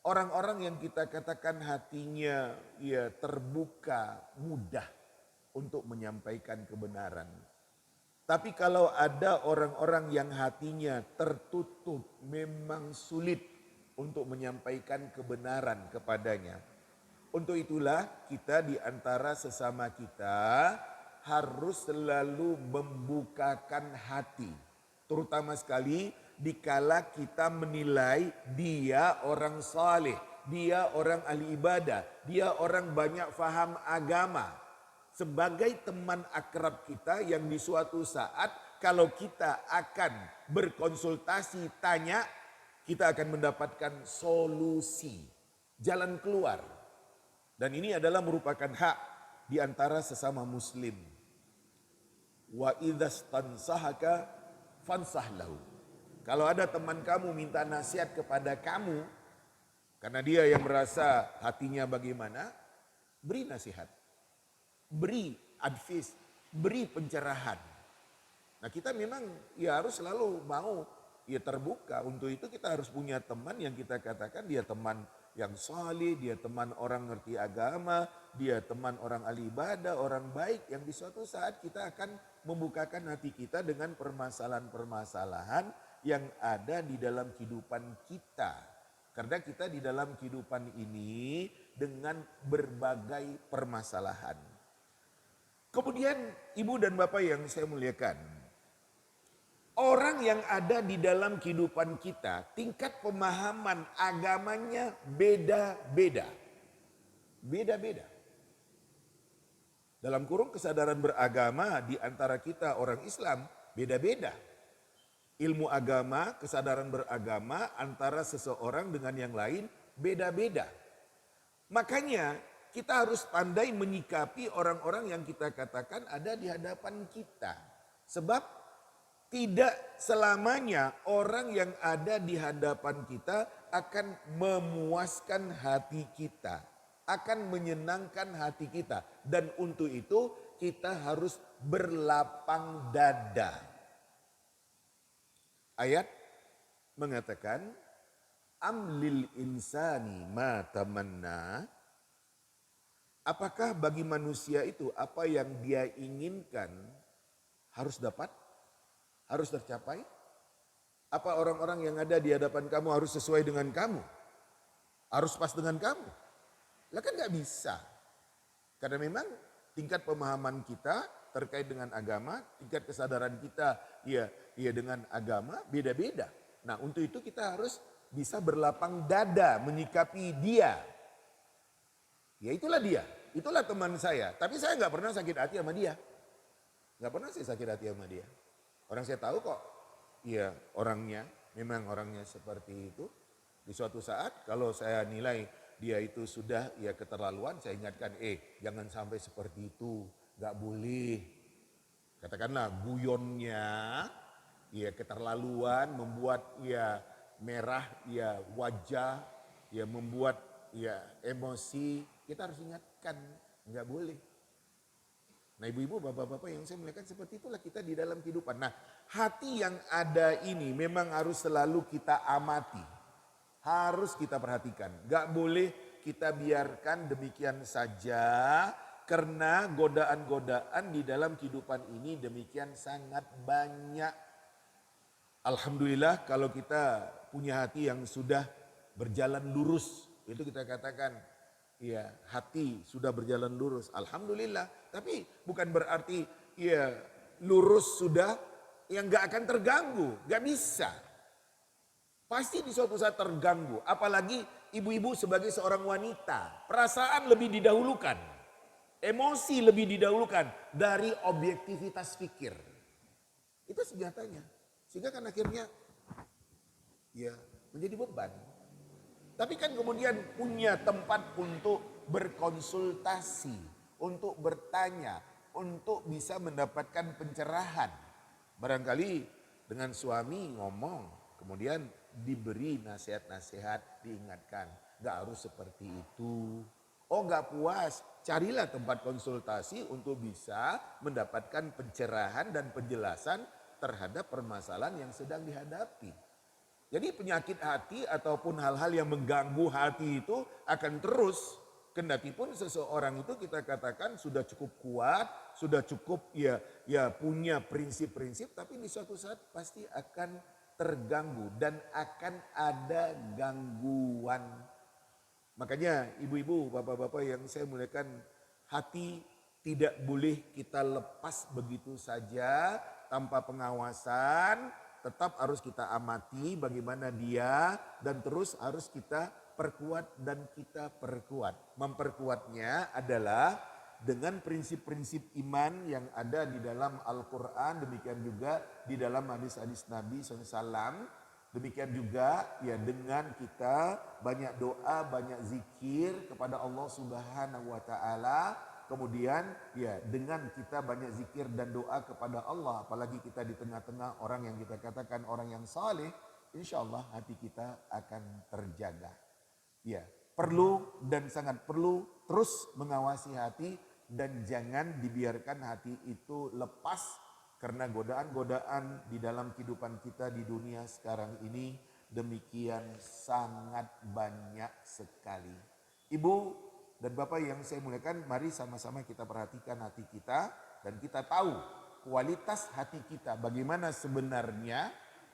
orang-orang yang kita katakan hatinya ya terbuka, mudah untuk menyampaikan kebenaran. Tapi kalau ada orang-orang yang hatinya tertutup, memang sulit untuk menyampaikan kebenaran kepadanya. Untuk itulah kita di antara sesama kita harus selalu membukakan hati. Terutama sekali dikala kita menilai dia orang saleh, dia orang ahli ibadah, dia orang banyak faham agama. Sebagai teman akrab kita yang di suatu saat kalau kita akan berkonsultasi tanya, kita akan mendapatkan solusi, jalan keluar. Dan ini adalah merupakan hak di antara sesama muslim. Wa idzastansahaka fansah lahu. Kalau ada teman kamu minta nasihat kepada kamu, karena dia yang merasa hatinya bagaimana, beri nasihat. Beri advice, beri pencerahan. Nah kita memang ya harus selalu mau ya terbuka. Untuk itu kita harus punya teman yang kita katakan dia teman yang saleh, dia teman orang ngerti agama, dia teman orang ahli ibadah, orang baik yang di suatu saat kita akan membukakan hati kita dengan permasalahan-permasalahan yang ada di dalam kehidupan kita. Karena kita di dalam kehidupan ini dengan berbagai permasalahan. Kemudian ibu dan bapak yang saya muliakan, orang yang ada di dalam kehidupan kita, tingkat pemahaman agamanya beda-beda. Beda-beda. Dalam kurung kesadaran beragama di antara kita orang Islam beda-beda. Ilmu agama, kesadaran beragama antara seseorang dengan yang lain beda-beda. Makanya kita harus pandai menyikapi orang-orang yang kita katakan ada di hadapan kita. Sebab tidak selamanya orang yang ada di hadapan kita akan memuaskan hati kita. Akan menyenangkan hati kita. Dan untuk itu kita harus berlapang dada. Ayat mengatakan, Amlil insani ma tamanna. Apakah bagi manusia itu apa yang dia inginkan harus dapat? Harus tercapai? Apa orang-orang yang ada di hadapan kamu harus sesuai dengan kamu? Harus pas dengan kamu? Lah kan gak bisa. Karena memang tingkat pemahaman kita terkait dengan agama, tingkat kesadaran kita ya dengan agama beda-beda. Nah untuk itu kita harus bisa berlapang dada menyikapi dia. Ya itulah dia, itulah teman saya. Tapi saya gak pernah sakit hati sama dia. Gak pernah saya sakit hati sama dia. Orang saya tahu kok, ya orangnya, memang orangnya seperti itu. Di suatu saat kalau saya nilai dia itu sudah ya keterlaluan, saya ingatkan, jangan sampai seperti itu, gak boleh. Katakanlah guyonnya ya keterlaluan, membuat ya merah ya wajah, ya membuat ya emosi, kita harus ingatkan, nggak boleh. Nah ibu-ibu, bapak-bapak yang saya muliakan, seperti itulah kita di dalam kehidupan. Nah hati yang ada ini memang harus selalu kita amati. Harus kita perhatikan. Gak boleh kita biarkan demikian saja. Karena godaan-godaan di dalam kehidupan ini demikian sangat banyak. Alhamdulillah kalau kita punya hati yang sudah berjalan lurus. Itu kita katakan, ya hati sudah berjalan lurus. Alhamdulillah. Tapi bukan berarti ya lurus sudah yang gak akan terganggu. Gak bisa. Pasti di suatu saat terganggu. Apalagi ibu-ibu sebagai seorang wanita. Perasaan lebih didahulukan. Emosi lebih didahulukan dari objektivitas pikir. Itu senjatanya. Sehingga kan akhirnya ya menjadi beban. Tapi kan kemudian punya tempat untuk berkonsultasi, untuk bertanya, untuk bisa mendapatkan pencerahan. Barangkali dengan suami ngomong, kemudian diberi nasihat-nasihat, diingatkan. Gak harus seperti itu. Oh gak puas, carilah tempat konsultasi untuk bisa mendapatkan pencerahan dan penjelasan terhadap permasalahan yang sedang dihadapi. Jadi penyakit hati ataupun hal-hal yang mengganggu hati itu akan terus. Kendati pun seseorang itu kita katakan sudah cukup kuat, sudah cukup ya punya prinsip-prinsip, tapi di suatu saat pasti akan terganggu dan akan ada gangguan. Makanya ibu-ibu, bapak-bapak yang saya muliakan, hati tidak boleh kita lepas begitu saja tanpa pengawasan. Tetap harus kita amati bagaimana dia dan terus harus kita perkuat dan kita perkuat. Memperkuatnya adalah dengan prinsip-prinsip iman yang ada di dalam Al-Quran, demikian juga di dalam hadis-hadis Nabi SAW. Demikian juga ya dengan kita banyak doa, banyak zikir kepada Allah Subhanahu wa taala. Kemudian ya dengan kita banyak zikir dan doa kepada Allah, apalagi kita di tengah-tengah orang yang kita katakan orang yang saleh, insya Allah hati kita akan terjaga. Ya, perlu dan sangat perlu terus mengawasi hati dan jangan dibiarkan hati itu lepas karena godaan-godaan di dalam kehidupan kita di dunia sekarang ini demikian sangat banyak sekali. Ibu dan Bapak yang saya muliakan, mari sama-sama kita perhatikan hati kita dan kita tahu kualitas hati kita bagaimana sebenarnya,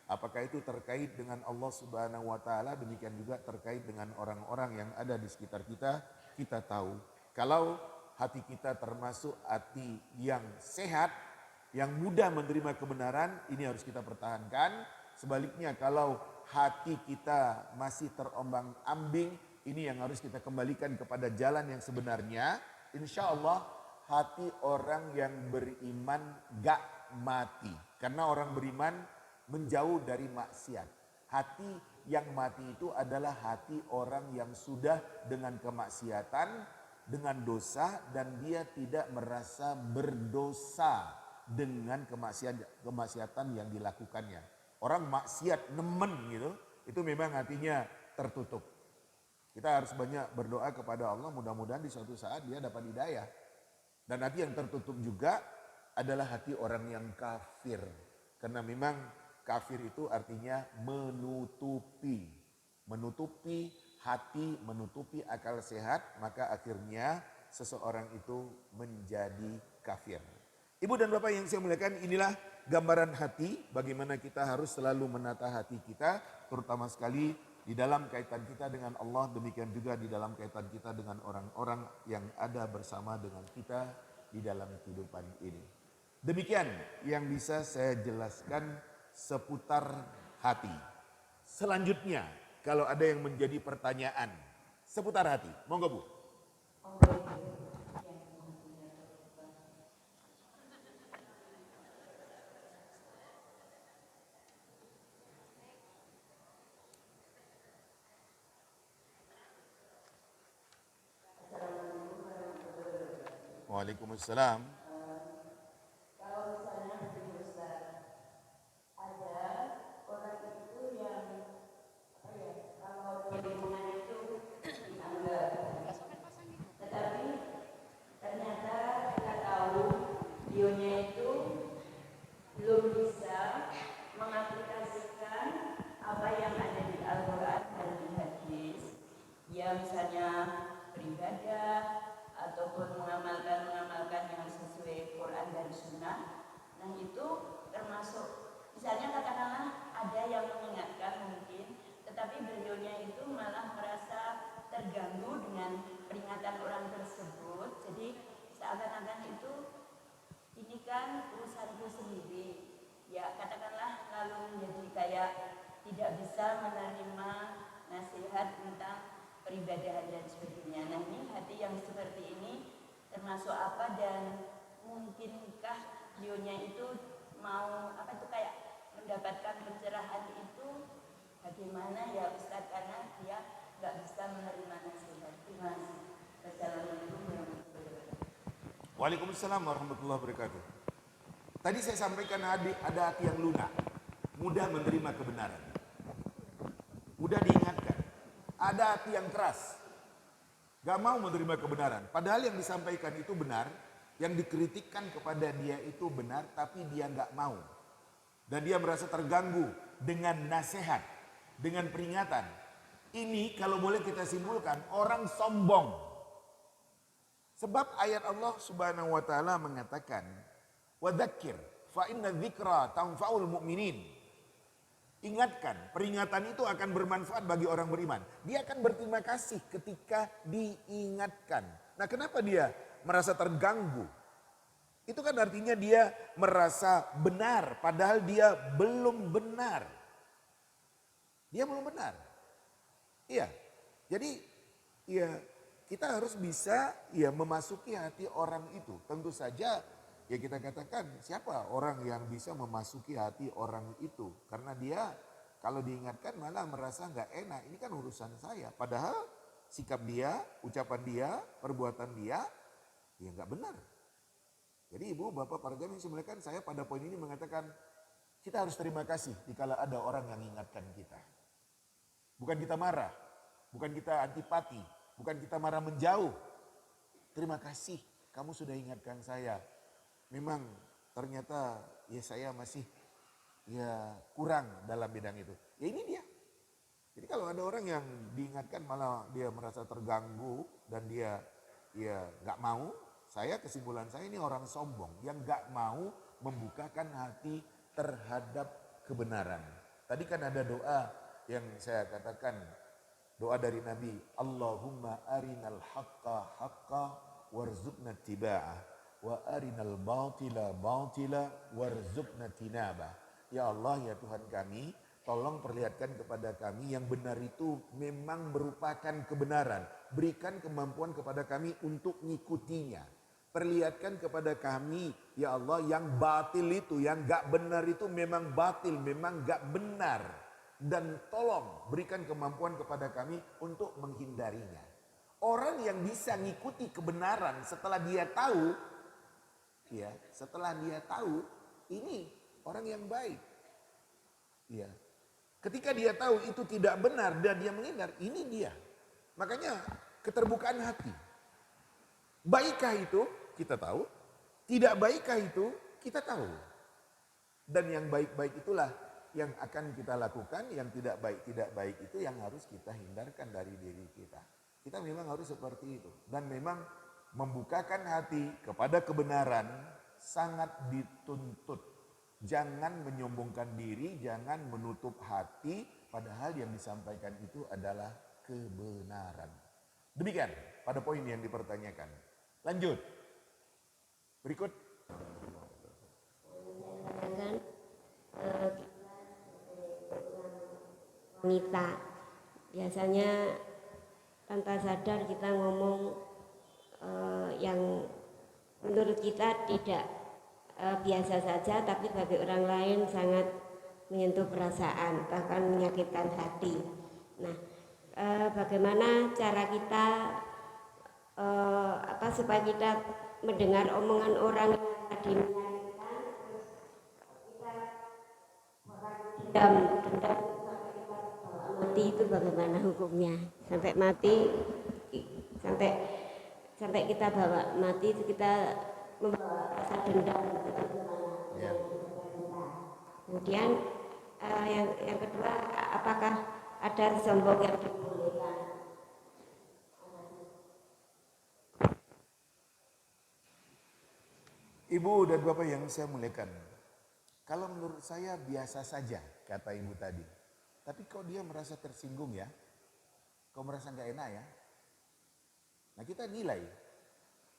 apakah itu terkait dengan Allah Subhanahu wa taala, demikian juga terkait dengan orang-orang yang ada di sekitar kita. Kita tahu kalau hati kita termasuk hati yang sehat, yang mudah menerima kebenaran, ini harus kita pertahankan. Sebaliknya kalau hati kita masih terombang-ambing, ini yang harus kita kembalikan kepada jalan yang sebenarnya. Insya Allah hati orang yang beriman gak mati. Karena orang beriman menjauh dari maksiat. Hati yang mati itu adalah hati orang yang sudah dengan kemaksiatan, dengan dosa, dan dia tidak merasa berdosa dengan kemaksiatan yang dilakukannya. Orang maksiat nemen gitu, itu memang hatinya tertutup. Kita harus banyak berdoa kepada Allah, mudah-mudahan di suatu saat dia dapat hidayah. Dan hati yang tertutup juga adalah hati orang yang kafir. Karena memang kafir itu artinya menutupi. Menutupi hati, menutupi akal sehat, maka akhirnya seseorang itu menjadi kafir. Ibu dan Bapak yang saya muliakan, inilah gambaran hati, bagaimana kita harus selalu menata hati kita, terutama sekali di dalam kaitan kita dengan Allah, demikian juga di dalam kaitan kita dengan orang-orang yang ada bersama dengan kita di dalam kehidupan ini. Demikian yang bisa saya jelaskan seputar hati. Selanjutnya, kalau ada yang menjadi pertanyaan seputar hati, monggo Bu. Waalaikumsalam. misalnya beribadah ataupun mengamalkan yang sesuai Quran dan Sunnah. Nah itu termasuk, misalnya katakanlah ada yang mengingatkan mungkin, tetapi beliaunya itu malah merasa terganggu dengan peringatan orang tersebut. Jadi seakan-akan itu ini kan urusanku sendiri, ya katakanlah lalu menjadi kayak tidak bisa menerima nasihat tentang peribadahan dan sebagainya. Nah ini hati yang seperti ini termasuk apa, dan mungkinkah beliaunya itu mau apa itu kayak mendapatkan pencerahan itu bagaimana ya Ustaz, karena dia nggak bisa menerima nasihat. Terima kasih. Wassalamualaikum warahmatullahi wabarakatuh. Waalaikumsalam warahmatullahi wabarakatuh. Tadi saya sampaikan ada hati yang lunak, mudah menerima kebenaran, mudah diingatkan. Ada hati yang keras, gak mau menerima kebenaran. Padahal yang disampaikan itu benar, yang dikritikkan kepada dia itu benar, tapi dia gak mau. Dan dia merasa terganggu dengan nasihat, dengan peringatan. Ini kalau boleh kita simpulkan, orang sombong. Sebab ayat Allah Subhanahu wa taala mengatakan, "Wadzakir fa inna dzikra tanfa'ul mu'minin." Ingatkan, peringatan itu akan bermanfaat bagi orang beriman. Dia akan berterima kasih ketika diingatkan. Nah, kenapa dia merasa terganggu? Itu kan artinya dia merasa benar, padahal dia belum benar. Dia belum benar. Iya. Jadi, ya kita harus bisa ya memasuki hati orang itu. Tentu saja ya kita katakan siapa orang yang bisa memasuki hati orang itu. Karena dia kalau diingatkan malah merasa nggak enak. Ini kan urusan saya. Padahal sikap dia, ucapan dia, perbuatan dia ya nggak benar. Jadi ibu, bapak, para jamaah yang saya pada poin ini mengatakan kita harus terima kasih dikala ada orang yang mengingatkan kita. Bukan kita marah, bukan kita antipati, bukan kita marah menjauh. Terima kasih kamu sudah ingatkan saya. Memang ternyata ya saya masih ya kurang dalam bidang itu. Ya ini dia. Jadi kalau ada orang yang diingatkan malah dia merasa terganggu dan dia ya nggak mau, kesimpulan saya ini orang sombong yang nggak mau membukakan hati terhadap kebenaran. Tadi kan ada doa yang saya katakan, doa dari Nabi, Allahumma arinal haqqa haqqa warzuqna tiba'ah wa arinal batila batila warzuqna tinabah. Ya Allah, ya Tuhan kami, tolong perlihatkan kepada kami yang benar itu memang merupakan kebenaran. Berikan kemampuan kepada kami untuk ngikutinya. Perlihatkan kepada kami, ya Allah, yang batil itu, yang gak benar itu memang batil, memang gak benar. Dan tolong berikan kemampuan kepada kami untuk menghindarinya. Orang yang bisa ngikuti kebenaran setelah dia tahu, ya, setelah dia tahu, ini orang yang baik. Ya. Ketika dia tahu itu tidak benar dan dia menghindar, ini dia. Makanya keterbukaan hati. Baikkah itu kita tahu, tidak baikkah itu kita tahu. Dan yang baik-baik itulah yang akan kita lakukan, yang tidak baik itu yang harus kita hindarkan dari diri kita. Kita memang harus seperti itu. Dan memang membukakan hati kepada kebenaran sangat dituntut. Jangan menyombongkan diri, jangan menutup hati, padahal yang disampaikan itu adalah kebenaran. Demikian pada poin yang dipertanyakan. Lanjut. Berikut. Wanita, biasanya tanpa sadar kita ngomong yang menurut kita tidak biasa saja, tapi bagi orang lain sangat menyentuh perasaan, bahkan menyakitkan hati. Nah, bagaimana cara kita supaya kita mendengar omongan orang yang tadi menyakitkan, terus kita dendam mati, itu bagaimana hukumnya? Sampai mati, sampai kita bawa mati itu kita membawa rasa dendam itu bagaimana? Ya. Kemudian yang kedua, apakah ada sombong yang dibolehkan? Ibu dan Bapak yang saya muliakan, kalau menurut saya biasa saja kata ibu tadi. Tapi kok dia merasa tersinggung ya? Kok merasa nggak enak ya? Nah kita nilai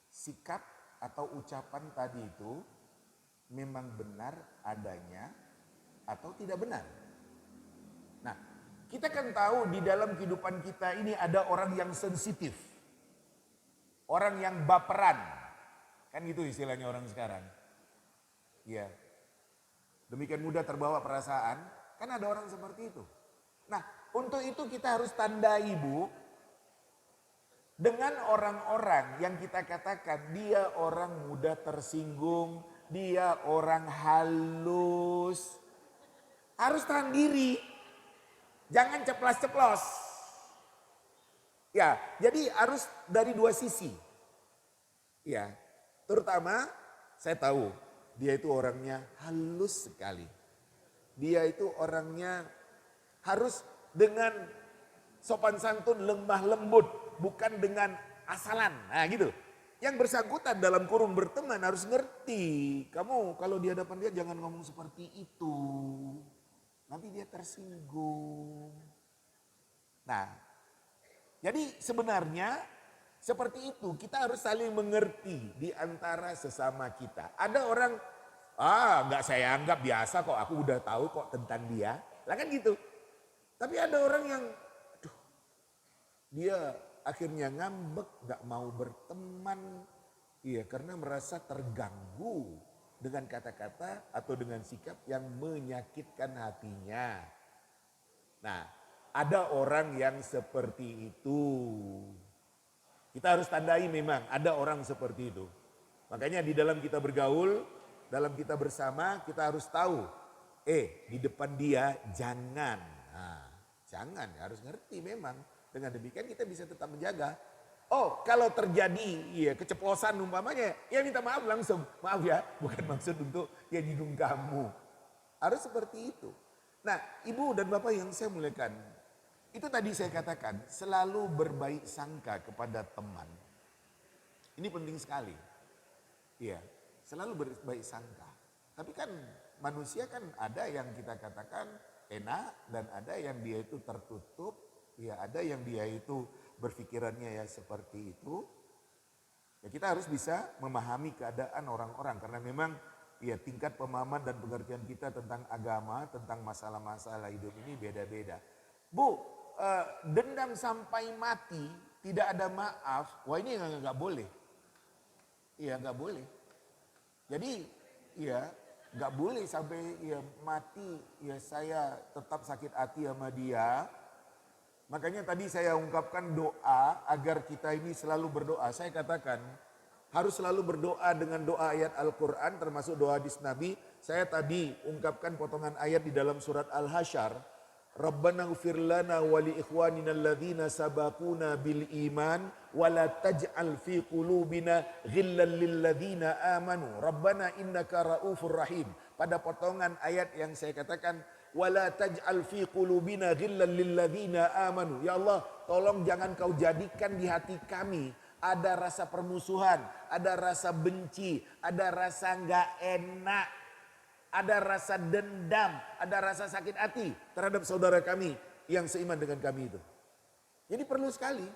sikap atau ucapan tadi itu memang benar adanya atau tidak benar. Nah kita kan tahu di dalam kehidupan kita ini ada orang yang sensitif. Orang yang baperan. Kan gitu istilahnya orang sekarang. Iya. Demikian mudah terbawa perasaan. Kan ada orang seperti itu. Nah untuk itu kita harus tandai Bu. Dengan orang-orang yang kita katakan dia orang mudah tersinggung. Dia orang halus. Harus tahan diri. Jangan ceplas-ceplos. Ya, jadi harus dari dua sisi. Ya, terutama saya tahu dia itu orangnya halus sekali. Dia itu orangnya harus dengan sopan santun, lemah lembut, bukan dengan asalan. Nah gitu. Yang bersangkutan dalam kurung berteman harus ngerti. Kamu kalau di hadapan dia jangan ngomong seperti itu. Nanti dia tersinggung. Nah, jadi sebenarnya seperti itu kita harus saling mengerti di antara sesama kita. Ada orang, nggak saya anggap biasa kok, aku udah tahu kok tentang dia. Lah kan gitu. Tapi ada orang yang, aduh, dia akhirnya ngambek, nggak mau berteman. Iya, karena merasa terganggu dengan kata-kata atau dengan sikap yang menyakitkan hatinya. Nah, ada orang yang seperti itu. Kita harus tandai memang ada orang seperti itu. Makanya di dalam kita bergaul, dalam kita bersama kita harus tahu. Di depan dia jangan. Nah, jangan, harus ngerti memang. Dengan demikian kita bisa tetap menjaga. Oh kalau terjadi keceplosan umpamanya, ya minta maaf langsung. Maaf ya, bukan maksud untuk nyinggung kamu. Harus seperti itu. Nah ibu dan bapak yang saya muliakan, itu tadi saya katakan selalu berbaik sangka kepada teman. Ini penting sekali. Iya, selalu berbaik sangka. Tapi kan manusia kan ada yang kita katakan enak dan ada yang dia itu tertutup. Ya ada yang dia itu berpikirannya ya seperti itu. Ya kita harus bisa memahami keadaan orang-orang karena memang ya tingkat pemahaman dan pengertian kita tentang agama, tentang masalah-masalah hidup ini beda-beda. Bu, dendam sampai mati, tidak ada maaf, wah ini nggak boleh. Iya nggak boleh. Jadi ya nggak boleh sampai ya mati, ya saya tetap sakit hati sama dia. Makanya tadi saya ungkapkan doa agar kita ini selalu berdoa. Saya katakan harus selalu berdoa dengan doa ayat Al-Quran termasuk doa hadis Nabi. Saya tadi ungkapkan potongan ayat di dalam surat Al-Hasyr. Rabbana ighfir lana wa li ikhwanina alladhina sabaquna bil iman wa la taj'al fi qulubina ghillan lil ladzina amanu. Rabbana innaka raufur rahim. Pada potongan ayat yang saya katakan wala taj'al fi qulubina ghillan lil ladzina amanu. Ya Allah, tolong jangan kau jadikan di hati kami ada rasa permusuhan, ada rasa benci, ada rasa enggak enak, ada rasa dendam, ada rasa sakit hati terhadap saudara kami yang seiman dengan kami itu. Jadi perlu sekali.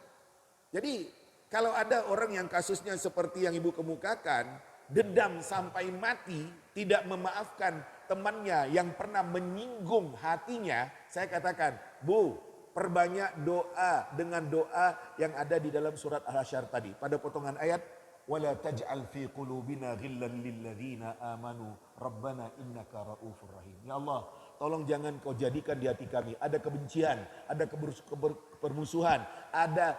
Jadi kalau ada orang yang kasusnya seperti yang Ibu kemukakan, dendam sampai mati, tidak memaafkan temannya yang pernah menyinggung hatinya, saya katakan, Bu, perbanyak doa dengan doa yang ada di dalam surat Al-Hasyr tadi. Pada potongan ayat, wala taj'al fi qulubina ghillan lil ladzina amanu rabbana innaka raufur rahim. Ya Allah, tolong jangan kau jadikan di hati kami ada kebencian, ada permusuhan, ada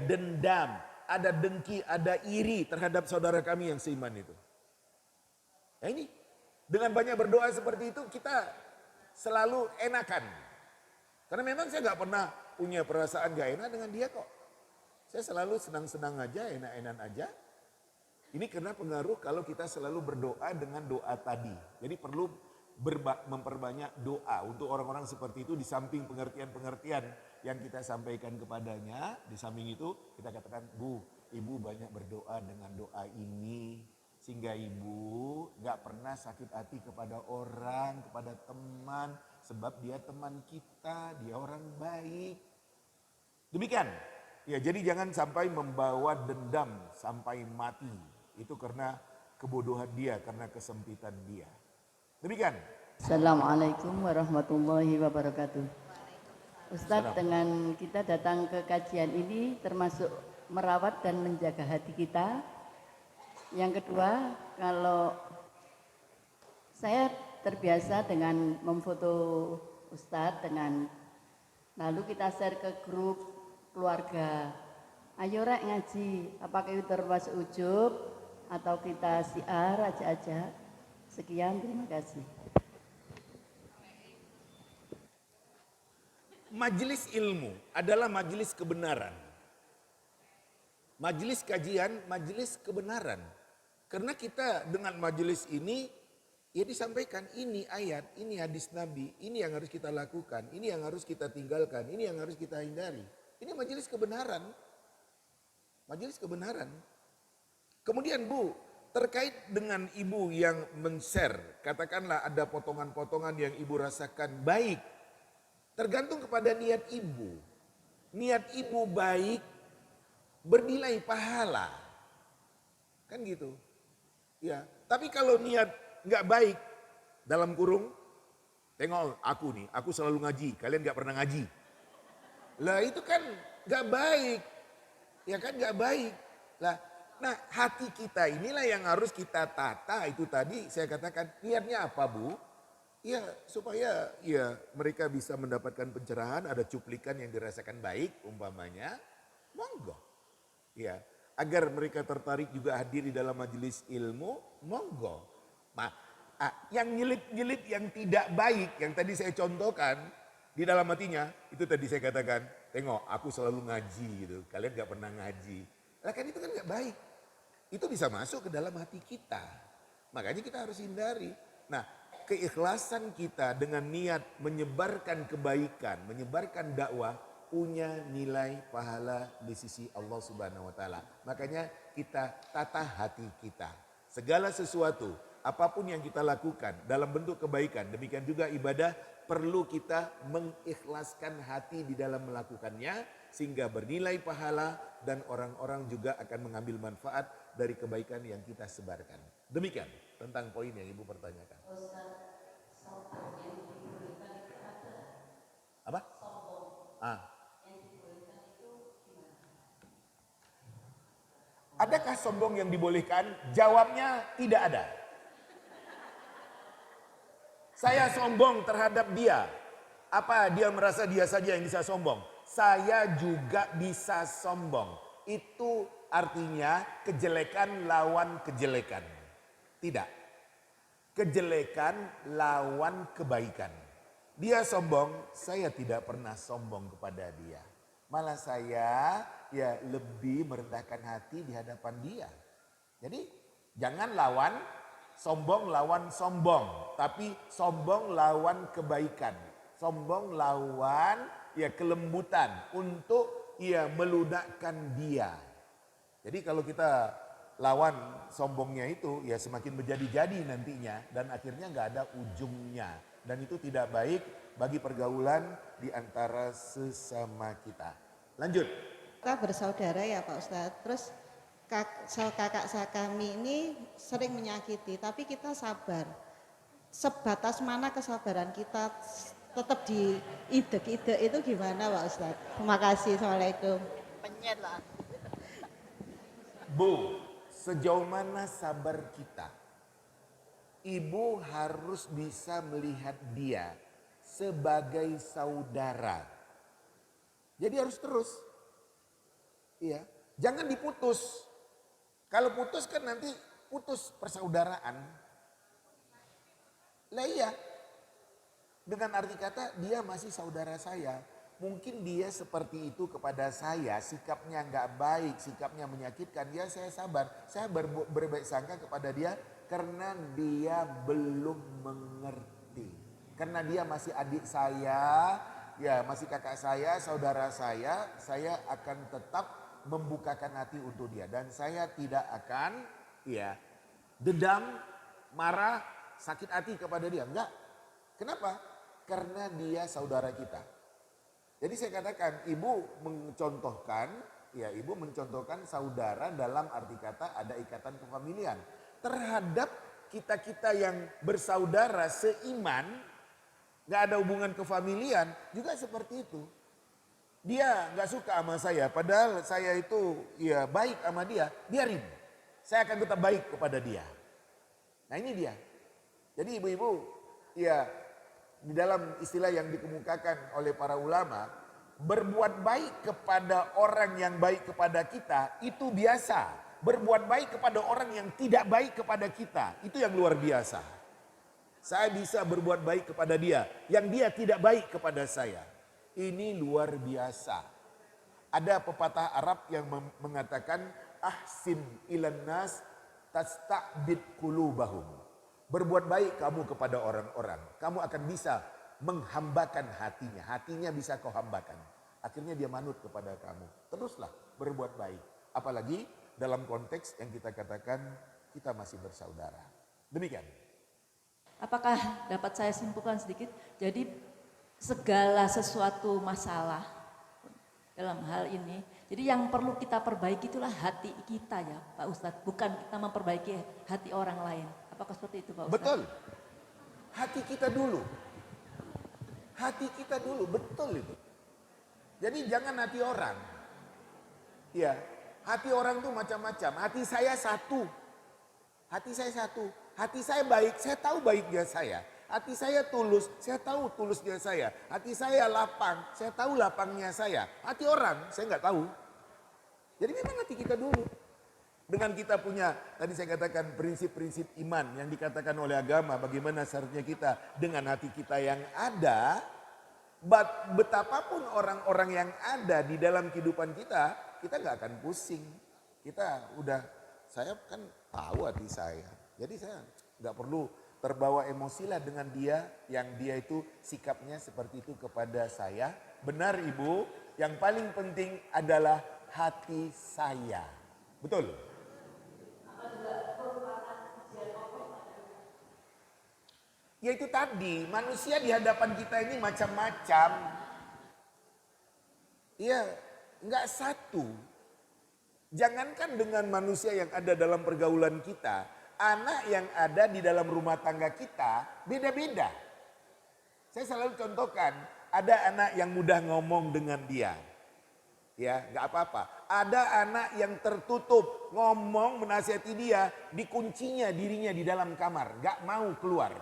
dendam, ada dengki, ada iri terhadap saudara kami yang seiman itu. Nah ini, dengan banyak berdoa seperti itu kita selalu enakan. Karena memang saya gak pernah punya perasaan gak enak dengan dia kok. Saya selalu senang-senang aja, enak-enak aja. Ini karena pengaruh kalau kita selalu berdoa dengan doa tadi. Jadi perlu memperbanyak doa untuk orang-orang seperti itu di samping pengertian-pengertian yang kita sampaikan kepadanya. Di samping itu kita katakan, Bu, Ibu banyak berdoa dengan doa ini. Sehingga ibu gak pernah sakit hati kepada orang, kepada teman. Sebab dia teman kita, dia orang baik. Demikian. Ya, jadi jangan sampai membawa dendam sampai mati. Itu karena kebodohan dia, karena kesempitan dia. Demikian. Assalamualaikum warahmatullahi wabarakatuh. Ustadz, dengan kita datang ke kajian ini termasuk merawat dan menjaga hati kita. Yang kedua, kalau saya terbiasa dengan memfoto Ustadz lalu kita share ke grup keluarga. Ayo rek ngaji, apakah itu termasuk ujub atau kita siar aja. Sekian, terima kasih. Majelis ilmu adalah majelis kebenaran. Majelis kajian, majelis kebenaran. Karena kita dengan majelis ini, ya disampaikan ini ayat, ini hadis Nabi, ini yang harus kita lakukan, ini yang harus kita tinggalkan, ini yang harus kita hindari. Ini majelis kebenaran. Majelis kebenaran. Kemudian Bu, terkait dengan ibu yang men-share, katakanlah ada potongan-potongan yang ibu rasakan baik. Tergantung kepada niat ibu. Niat ibu baik, bernilai pahala. Kan gitu. Ya, tapi kalau niat nggak baik, dalam kurung, tengok aku nih, aku selalu ngaji, kalian nggak pernah ngaji. Lah itu kan nggak baik, ya kan nggak baik. Lah, nah hati kita inilah yang harus kita tata. Itu tadi saya katakan niatnya apa Bu? Ya supaya ya mereka bisa mendapatkan pencerahan, ada cuplikan yang dirasakan baik umpamanya, monggo. Ya, agar mereka tertarik juga hadir di dalam majelis ilmu, monggo. Nah, yang nyelip-nyelip yang tidak baik, yang tadi saya contohkan di dalam hatinya, itu tadi saya katakan, tengok aku selalu ngaji gitu, kalian gak pernah ngaji. Lah kan itu kan gak baik. Itu bisa masuk ke dalam hati kita. Makanya kita harus hindari. Nah, keikhlasan kita dengan niat menyebarkan kebaikan, menyebarkan dakwah, punya nilai pahala di sisi Allah Subhanahu wa taala. Makanya kita tata hati kita. Segala sesuatu, apapun yang kita lakukan dalam bentuk kebaikan, demikian juga ibadah, perlu kita mengikhlaskan hati di dalam melakukannya sehingga bernilai pahala dan orang-orang juga akan mengambil manfaat dari kebaikan yang kita sebarkan. Demikian tentang poin yang Ibu pertanyakan. Apa? Adakah sombong yang dibolehkan? Jawabnya tidak ada. Saya sombong terhadap dia. Apa dia merasa dia saja yang bisa sombong? Saya juga bisa sombong. Itu artinya kejelekan lawan kejelekan. Tidak. Kejelekan lawan kebaikan. Dia sombong, saya tidak pernah sombong kepada dia. Malah saya ya lebih merendahkan hati di hadapan dia. Jadi jangan sombong lawan sombong, tapi sombong lawan kebaikan. Sombong lawan ya kelembutan untuk ya melunakkan dia. Jadi kalau kita lawan sombongnya itu ya semakin menjadi-jadi nantinya dan akhirnya nggak ada ujungnya. Dan itu tidak baik bagi pergaulan di antara sesama kita. Lanjut. Kita bersaudara ya Pak Ustadz, terus kakak kami ini sering menyakiti, tapi kita sabar. Sebatas mana kesabaran kita tetap di ide-ide itu gimana Pak Ustadz? Terima kasih, Assalamualaikum. Penyet lah. Bu, sejauh mana sabar kita? Ibu harus bisa melihat dia sebagai saudara. Jadi harus terus. Iya, jangan diputus. Kalau putus kan nanti putus persaudaraan. Lah iya. Dengan arti kata dia masih saudara saya. Mungkin dia seperti itu kepada saya, sikapnya nggak baik, sikapnya menyakitkan. Ya saya sabar, saya berbaik sangka kepada dia karena dia belum mengerti. Karena dia masih adik saya, ya masih kakak saya, saudara saya akan tetap membukakan hati untuk dia. Dan saya tidak akan ya dendam, marah, sakit hati kepada dia. Enggak. Kenapa? Karena dia saudara kita. Jadi saya katakan ibu mencontohkan saudara dalam arti kata ada ikatan kefamilian. Terhadap kita-kita yang bersaudara seiman, gak ada hubungan kefamilian, juga seperti itu. Dia gak suka sama saya, padahal saya itu ya baik sama dia, biarin. Saya akan tetap baik kepada dia. Nah ini dia. Jadi ibu-ibu, ya di dalam istilah yang dikemukakan oleh para ulama, berbuat baik kepada orang yang baik kepada kita itu biasa. Berbuat baik kepada orang yang tidak baik kepada kita, itu yang luar biasa. Saya bisa berbuat baik kepada dia, yang dia tidak baik kepada saya. Ini luar biasa. Ada pepatah Arab yang mengatakan ahsin ilan nas tasta'bid qulubahum. Berbuat baik kamu kepada orang-orang, kamu akan bisa menghambakan hatinya. Hatinya bisa kau hambakan. Akhirnya dia manut kepada kamu. Teruslah berbuat baik. Apalagi dalam konteks yang kita katakan kita masih bersaudara. Demikian. Apakah dapat saya simpulkan sedikit? Jadi segala sesuatu masalah dalam hal ini, jadi yang perlu kita perbaiki itulah hati kita ya Pak Ustadz, bukan kita memperbaiki hati orang lain. Apakah seperti itu Pak Ustadz? Betul. Hati kita dulu. Hati kita dulu, betul itu. Jadi jangan hati orang. Ya, hati orang tuh macam-macam. Hati saya satu. Hati saya satu. Hati saya baik, saya tahu baiknya saya. Hati saya tulus, saya tahu tulusnya saya. Hati saya lapang, saya tahu lapangnya saya. Hati orang, saya nggak tahu. Jadi memang hati kita dulu. Dengan kita punya, tadi saya katakan prinsip-prinsip iman yang dikatakan oleh agama, bagaimana seharusnya kita dengan hati kita yang ada, betapapun orang-orang yang ada di dalam kehidupan kita nggak akan pusing. Saya kan tahu hati saya. Jadi saya nggak perlu terbawa emosilah dengan dia yang dia itu sikapnya seperti itu kepada saya. Benar Ibu, yang paling penting adalah hati saya. Betul? Ya itu tadi, manusia di hadapan kita ini macam-macam. Iya, nggak satu. Jangankan dengan manusia yang ada dalam pergaulan kita, anak yang ada di dalam rumah tangga kita beda-beda. Saya selalu contohkan, ada anak yang mudah ngomong dengan dia. Ya, nggak apa-apa. Ada anak yang tertutup, ngomong menasihati dia, dikuncinya dirinya di dalam kamar, nggak mau keluar.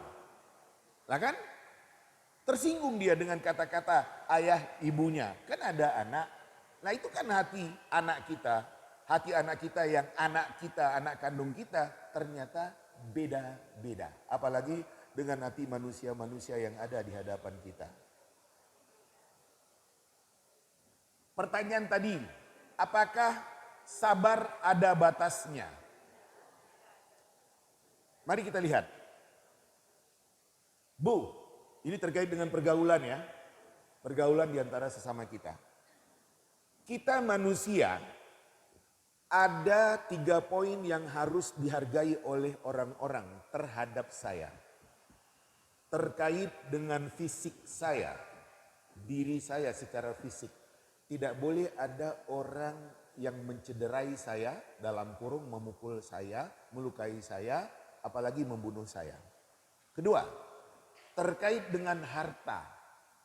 Lah kan? Tersinggung dia dengan kata-kata ayah ibunya. Kan ada anak. Nah itu kan hati anak kita. Hati anak kita yang anak kita, anak kandung kita ternyata beda-beda. Apalagi dengan hati manusia-manusia yang ada di hadapan kita. Pertanyaan tadi, apakah sabar ada batasnya? Mari kita lihat. Bu, ini terkait dengan pergaulan ya. Pergaulan di antara sesama kita. Kita manusia ada 3 poin yang harus dihargai oleh orang-orang terhadap saya. Terkait dengan fisik saya, diri saya secara fisik. Tidak boleh ada orang yang mencederai saya, dalam kurung memukul saya, melukai saya, apalagi membunuh saya. Kedua, terkait dengan harta.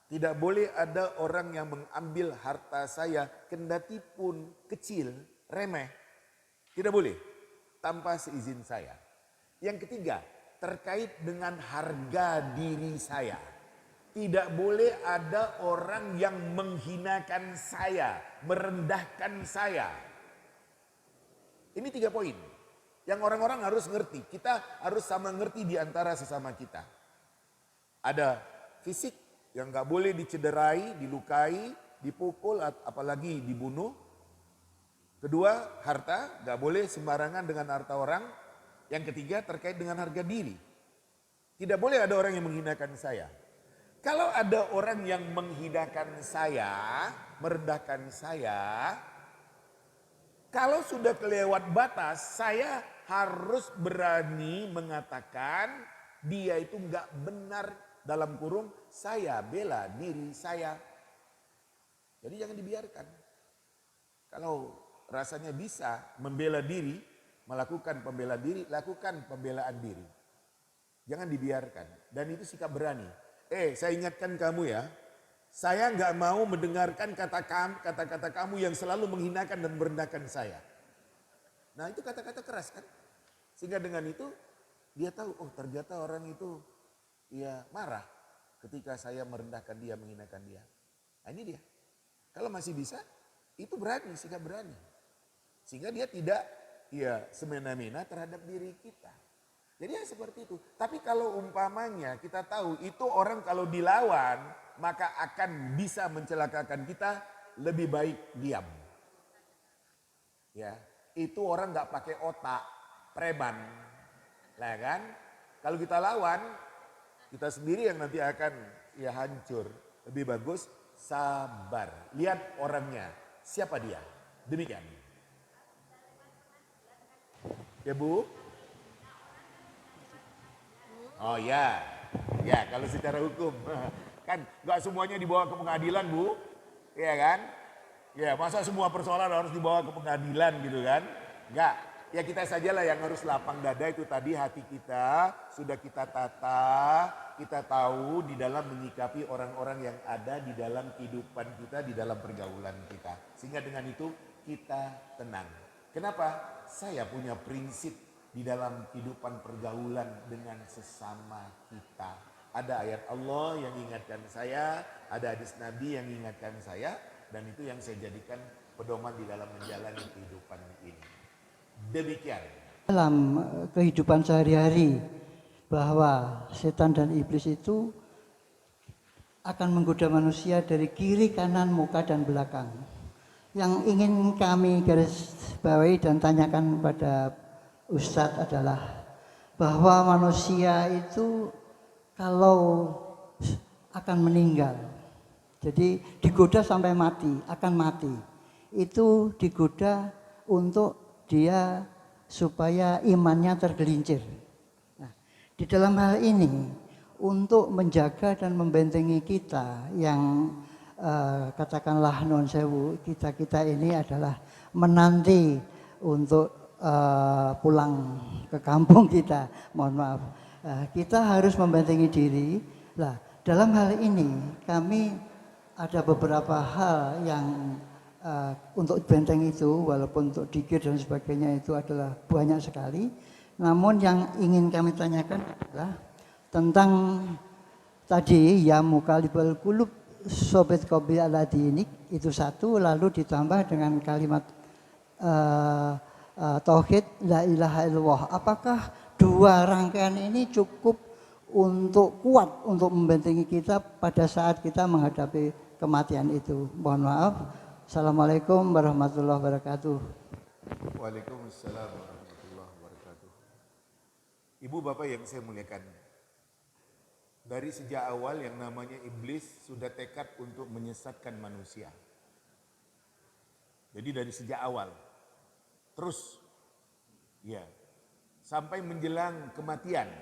Tidak boleh ada orang yang mengambil harta saya kendati pun kecil, remeh. Tidak boleh tanpa seizin saya. Yang ketiga, terkait dengan harga diri saya. Tidak boleh ada orang yang menghinakan saya, merendahkan saya. Ini 3 poin yang orang-orang harus ngerti. Kita harus sama ngerti di antara sesama kita. Ada fisik yang gak boleh dicederai, dilukai, dipukul, apalagi dibunuh. Kedua, harta, gak boleh sembarangan dengan harta orang. Yang ketiga, terkait dengan harga diri. Tidak boleh ada orang yang menghinakan saya. Kalau ada orang yang menghinakan saya, merendahkan saya, Kalau sudah kelewat batas, saya harus berani mengatakan dia itu nggak benar, dalam kurung saya bela diri saya. Jadi jangan dibiarkan. Kalau rasanya bisa membela diri, melakukan pembela diri, lakukan pembelaan diri. Jangan dibiarkan. Dan itu sikap berani. Saya ingatkan kamu ya, saya nggak mau mendengarkan kata-kata kamu yang selalu menghinakan dan merendahkan saya. Nah itu kata-kata keras kan. Sehingga dengan itu dia tahu, oh ternyata orang itu ya marah ketika saya merendahkan dia, menghinakan dia. Nah ini dia. Kalau masih bisa, itu berani, sikap berani. Sehingga dia tidak ya semena-mena terhadap diri kita. Jadi ya seperti itu. Tapi kalau umpamanya kita tahu itu orang kalau dilawan maka akan bisa mencelakakan kita, lebih baik diam. Ya, itu orang nggak pakai otak, preman, lah kan? Kalau kita lawan, kita sendiri yang nanti akan ya hancur. Lebih bagus sabar. Lihat orangnya, siapa dia? Demikian. Ya Bu? Oh ya, ya kalau secara hukum kan nggak semuanya dibawa ke pengadilan Bu, ya kan? Ya masa semua persoalan harus dibawa ke pengadilan gitu kan? Enggak, ya kita sajalah yang harus lapang dada, itu tadi hati kita sudah kita tata, kita tahu di dalam menyikapi orang-orang yang ada di dalam kehidupan kita, di dalam pergaulan kita. Sehingga dengan itu kita tenang. Kenapa? Saya punya prinsip di dalam kehidupan pergaulan dengan sesama kita. Ada ayat Allah yang ingatkan saya, ada hadis Nabi yang ingatkan saya, dan itu yang saya jadikan pedoman di dalam menjalani kehidupan ini. Demikian. Dalam kehidupan sehari-hari bahwa setan dan iblis itu akan menggoda manusia dari kiri, kanan, muka, dan belakang. Yang ingin kami garis bawahi dan tanyakan pada Ustadz adalah bahwa manusia itu kalau akan meninggal, jadi digoda sampai mati, akan mati, itu digoda untuk dia supaya imannya tergelincir. Nah, di dalam hal ini untuk menjaga dan membentengi kita yang katakanlah non sewu, kita ini adalah menanti untuk pulang ke kampung kita, mohon maaf, kita harus membentengi diri. Nah, dalam hal ini kami ada beberapa hal yang untuk benteng itu, walaupun untuk dikir dan sebagainya itu adalah banyak sekali. Namun yang ingin kami tanyakan adalah tentang tadi ya mukalibal kulub sobet kobi ala dinik, itu satu, lalu ditambah dengan kalimat tauhid la ilaha illallah. Apakah dua rangkaian ini cukup untuk kuat untuk membentengi kita pada saat kita menghadapi kematian itu? Mohon maaf. Assalamualaikum warahmatullahi wabarakatuh. Waalaikumsalam warahmatullahi wabarakatuh. Ibu bapak yang saya muliakan, dari sejak awal yang namanya iblis sudah tekad untuk menyesatkan manusia. Jadi dari sejak awal, terus ya sampai menjelang kematian,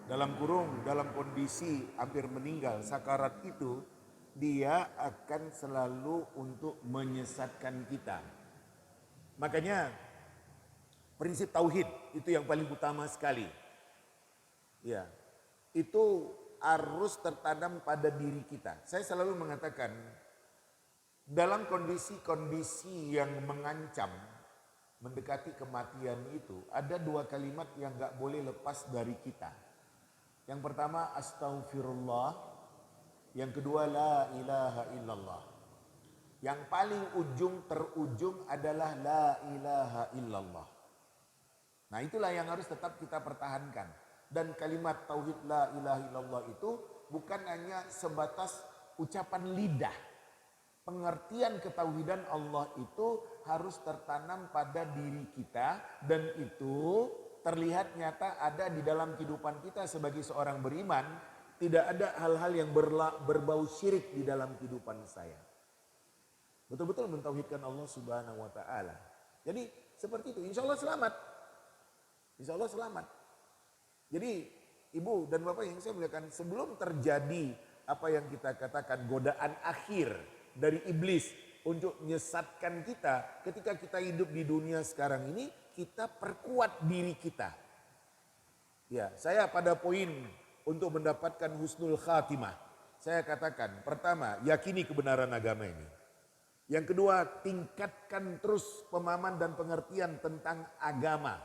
dalam kurung dalam kondisi hampir meninggal, sakarat itu, dia akan selalu untuk menyesatkan kita. Makanya prinsip tauhid itu yang paling utama sekali. Ya, itu harus tertanam pada diri kita. Saya selalu mengatakan dalam kondisi-kondisi yang mengancam mendekati kematian itu, ada dua kalimat yang gak boleh lepas dari kita. Yang pertama astaghfirullah, yang kedua la ilaha illallah. Yang paling ujung terujung adalah la ilaha illallah. Nah itulah yang harus tetap kita pertahankan. Dan kalimat tauhid la ilaha illallah itu bukan hanya sebatas ucapan lidah. Pengertian ketauhidan Allah itu harus tertanam pada diri kita, dan itu terlihat nyata ada di dalam kehidupan kita sebagai seorang beriman. Tidak ada hal-hal yang berbau syirik di dalam kehidupan saya. Betul-betul mentauhidkan Allah Subhanahu wa taala. Jadi seperti itu, insya Allah selamat. Insya Allah selamat. Jadi ibu dan bapak yang saya muliakan, sebelum terjadi apa yang kita katakan godaan akhir dari iblis untuk menyesatkan kita, ketika kita hidup di dunia sekarang ini, kita perkuat diri kita. Ya, saya pada poin untuk mendapatkan husnul khatimah, saya katakan, pertama, yakini kebenaran agama ini. Yang kedua, tingkatkan terus pemahaman dan pengertian tentang agama.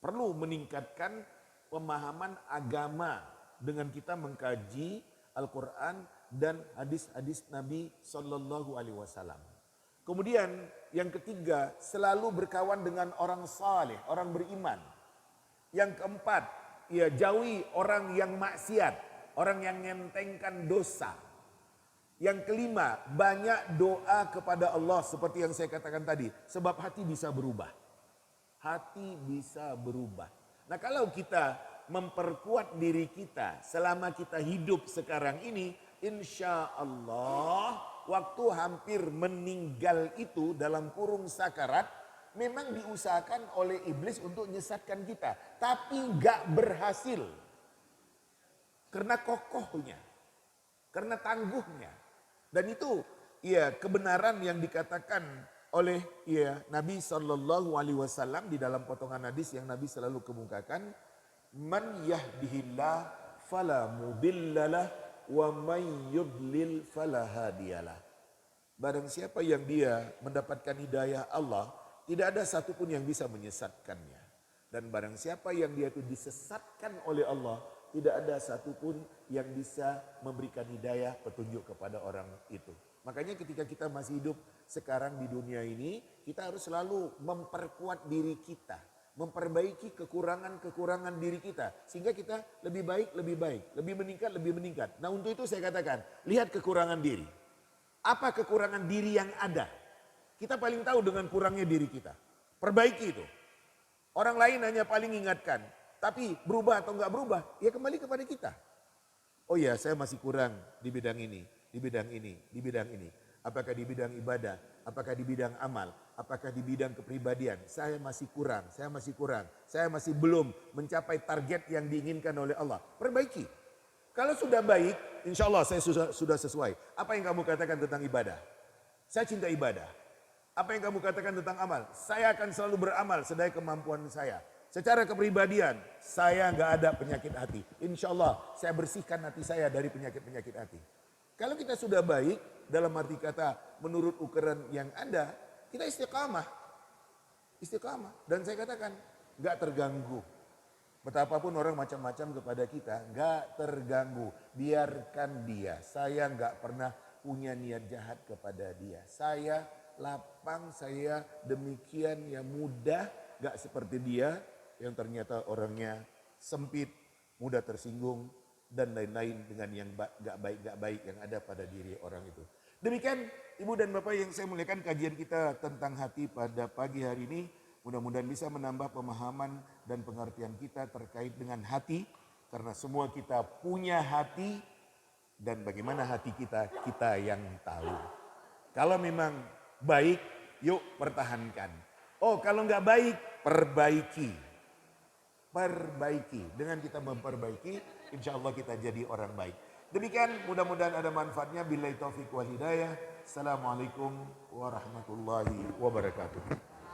Perlu meningkatkan pemahaman agama dengan kita mengkaji Al-Quran dan hadis-hadis Nabi Sallallahu Alaihi Wasallam. Kemudian yang ketiga, selalu berkawan dengan orang saleh, orang beriman. Yang keempat, ya jauhi orang yang maksiat, orang yang ngentengkan dosa. Yang kelima, banyak doa kepada Allah seperti yang saya katakan tadi. Sebab hati bisa berubah. Hati bisa berubah. Nah kalau kita memperkuat diri kita selama kita hidup sekarang ini, insya Allah waktu hampir meninggal itu dalam kurung sakarat, memang diusahakan oleh iblis untuk menyesatkan kita. Tapi gak berhasil. Karena kokohnya. Karena tangguhnya. Dan itu ya kebenaran yang dikatakan oleh ya Nabi Sallallahu Alaihi Wasallam di dalam potongan hadis yang Nabi selalu kemukakan, man yahdihillah fala mudhillalah wa man yudlil fala hadiyalah. Barang siapa yang dia mendapatkan hidayah Allah, tidak ada satupun yang bisa menyesatkannya. Dan barang siapa yang dia itu disesatkan oleh Allah, tidak ada satupun yang bisa memberikan hidayah petunjuk kepada orang itu. Makanya ketika kita masih hidup sekarang di dunia ini, kita harus selalu memperkuat diri kita. Memperbaiki kekurangan-kekurangan diri kita. Sehingga kita lebih baik, lebih meningkat. Nah untuk itu saya katakan, lihat kekurangan diri. Apa kekurangan diri yang ada? Kita paling tahu dengan kurangnya diri kita. Perbaiki itu. Orang lain hanya paling ingatkan. Tapi berubah atau enggak berubah, ya kembali kepada kita. Oh ya, saya masih kurang di bidang ini, di bidang ini, di bidang ini. Apakah di bidang ibadah, apakah di bidang amal, apakah di bidang kepribadian. Saya masih kurang, saya masih belum mencapai target yang diinginkan oleh Allah. Perbaiki. Kalau sudah baik, insya Allah saya sudah sesuai. Apa yang kamu katakan tentang ibadah? Saya cinta ibadah. Apa yang kamu katakan tentang amal? Saya akan selalu beramal sedaya kemampuan saya. Secara kepribadian, saya nggak ada penyakit hati. Insya Allah, saya bersihkan hati saya dari penyakit-penyakit hati. Kalau kita sudah baik, dalam arti kata menurut ukuran yang ada, kita istiqamah. Istiqamah. Dan saya katakan, nggak terganggu. Betapapun orang macam-macam kepada kita, nggak terganggu. Biarkan dia. Saya nggak pernah punya niat jahat kepada dia. Saya lapang, saya demikian yang mudah, nggak seperti dia yang ternyata orangnya sempit, mudah tersinggung, dan lain-lain dengan yang gak baik yang ada pada diri orang itu. Demikian Ibu dan Bapak yang saya muliakan, kajian kita tentang hati pada pagi hari ini. Mudah-mudahan bisa menambah pemahaman dan pengertian kita terkait dengan hati. Karena semua kita punya hati, dan bagaimana hati kita, kita yang tahu. Kalau memang baik, yuk pertahankan. Oh kalau nggak baik, perbaiki. Dengan kita memperbaiki, insya Allah kita jadi orang baik. Demikian, mudah-mudahan ada manfaatnya. Billahi taufiq wal hidayah. Assalamualaikum warahmatullahi wabarakatuh.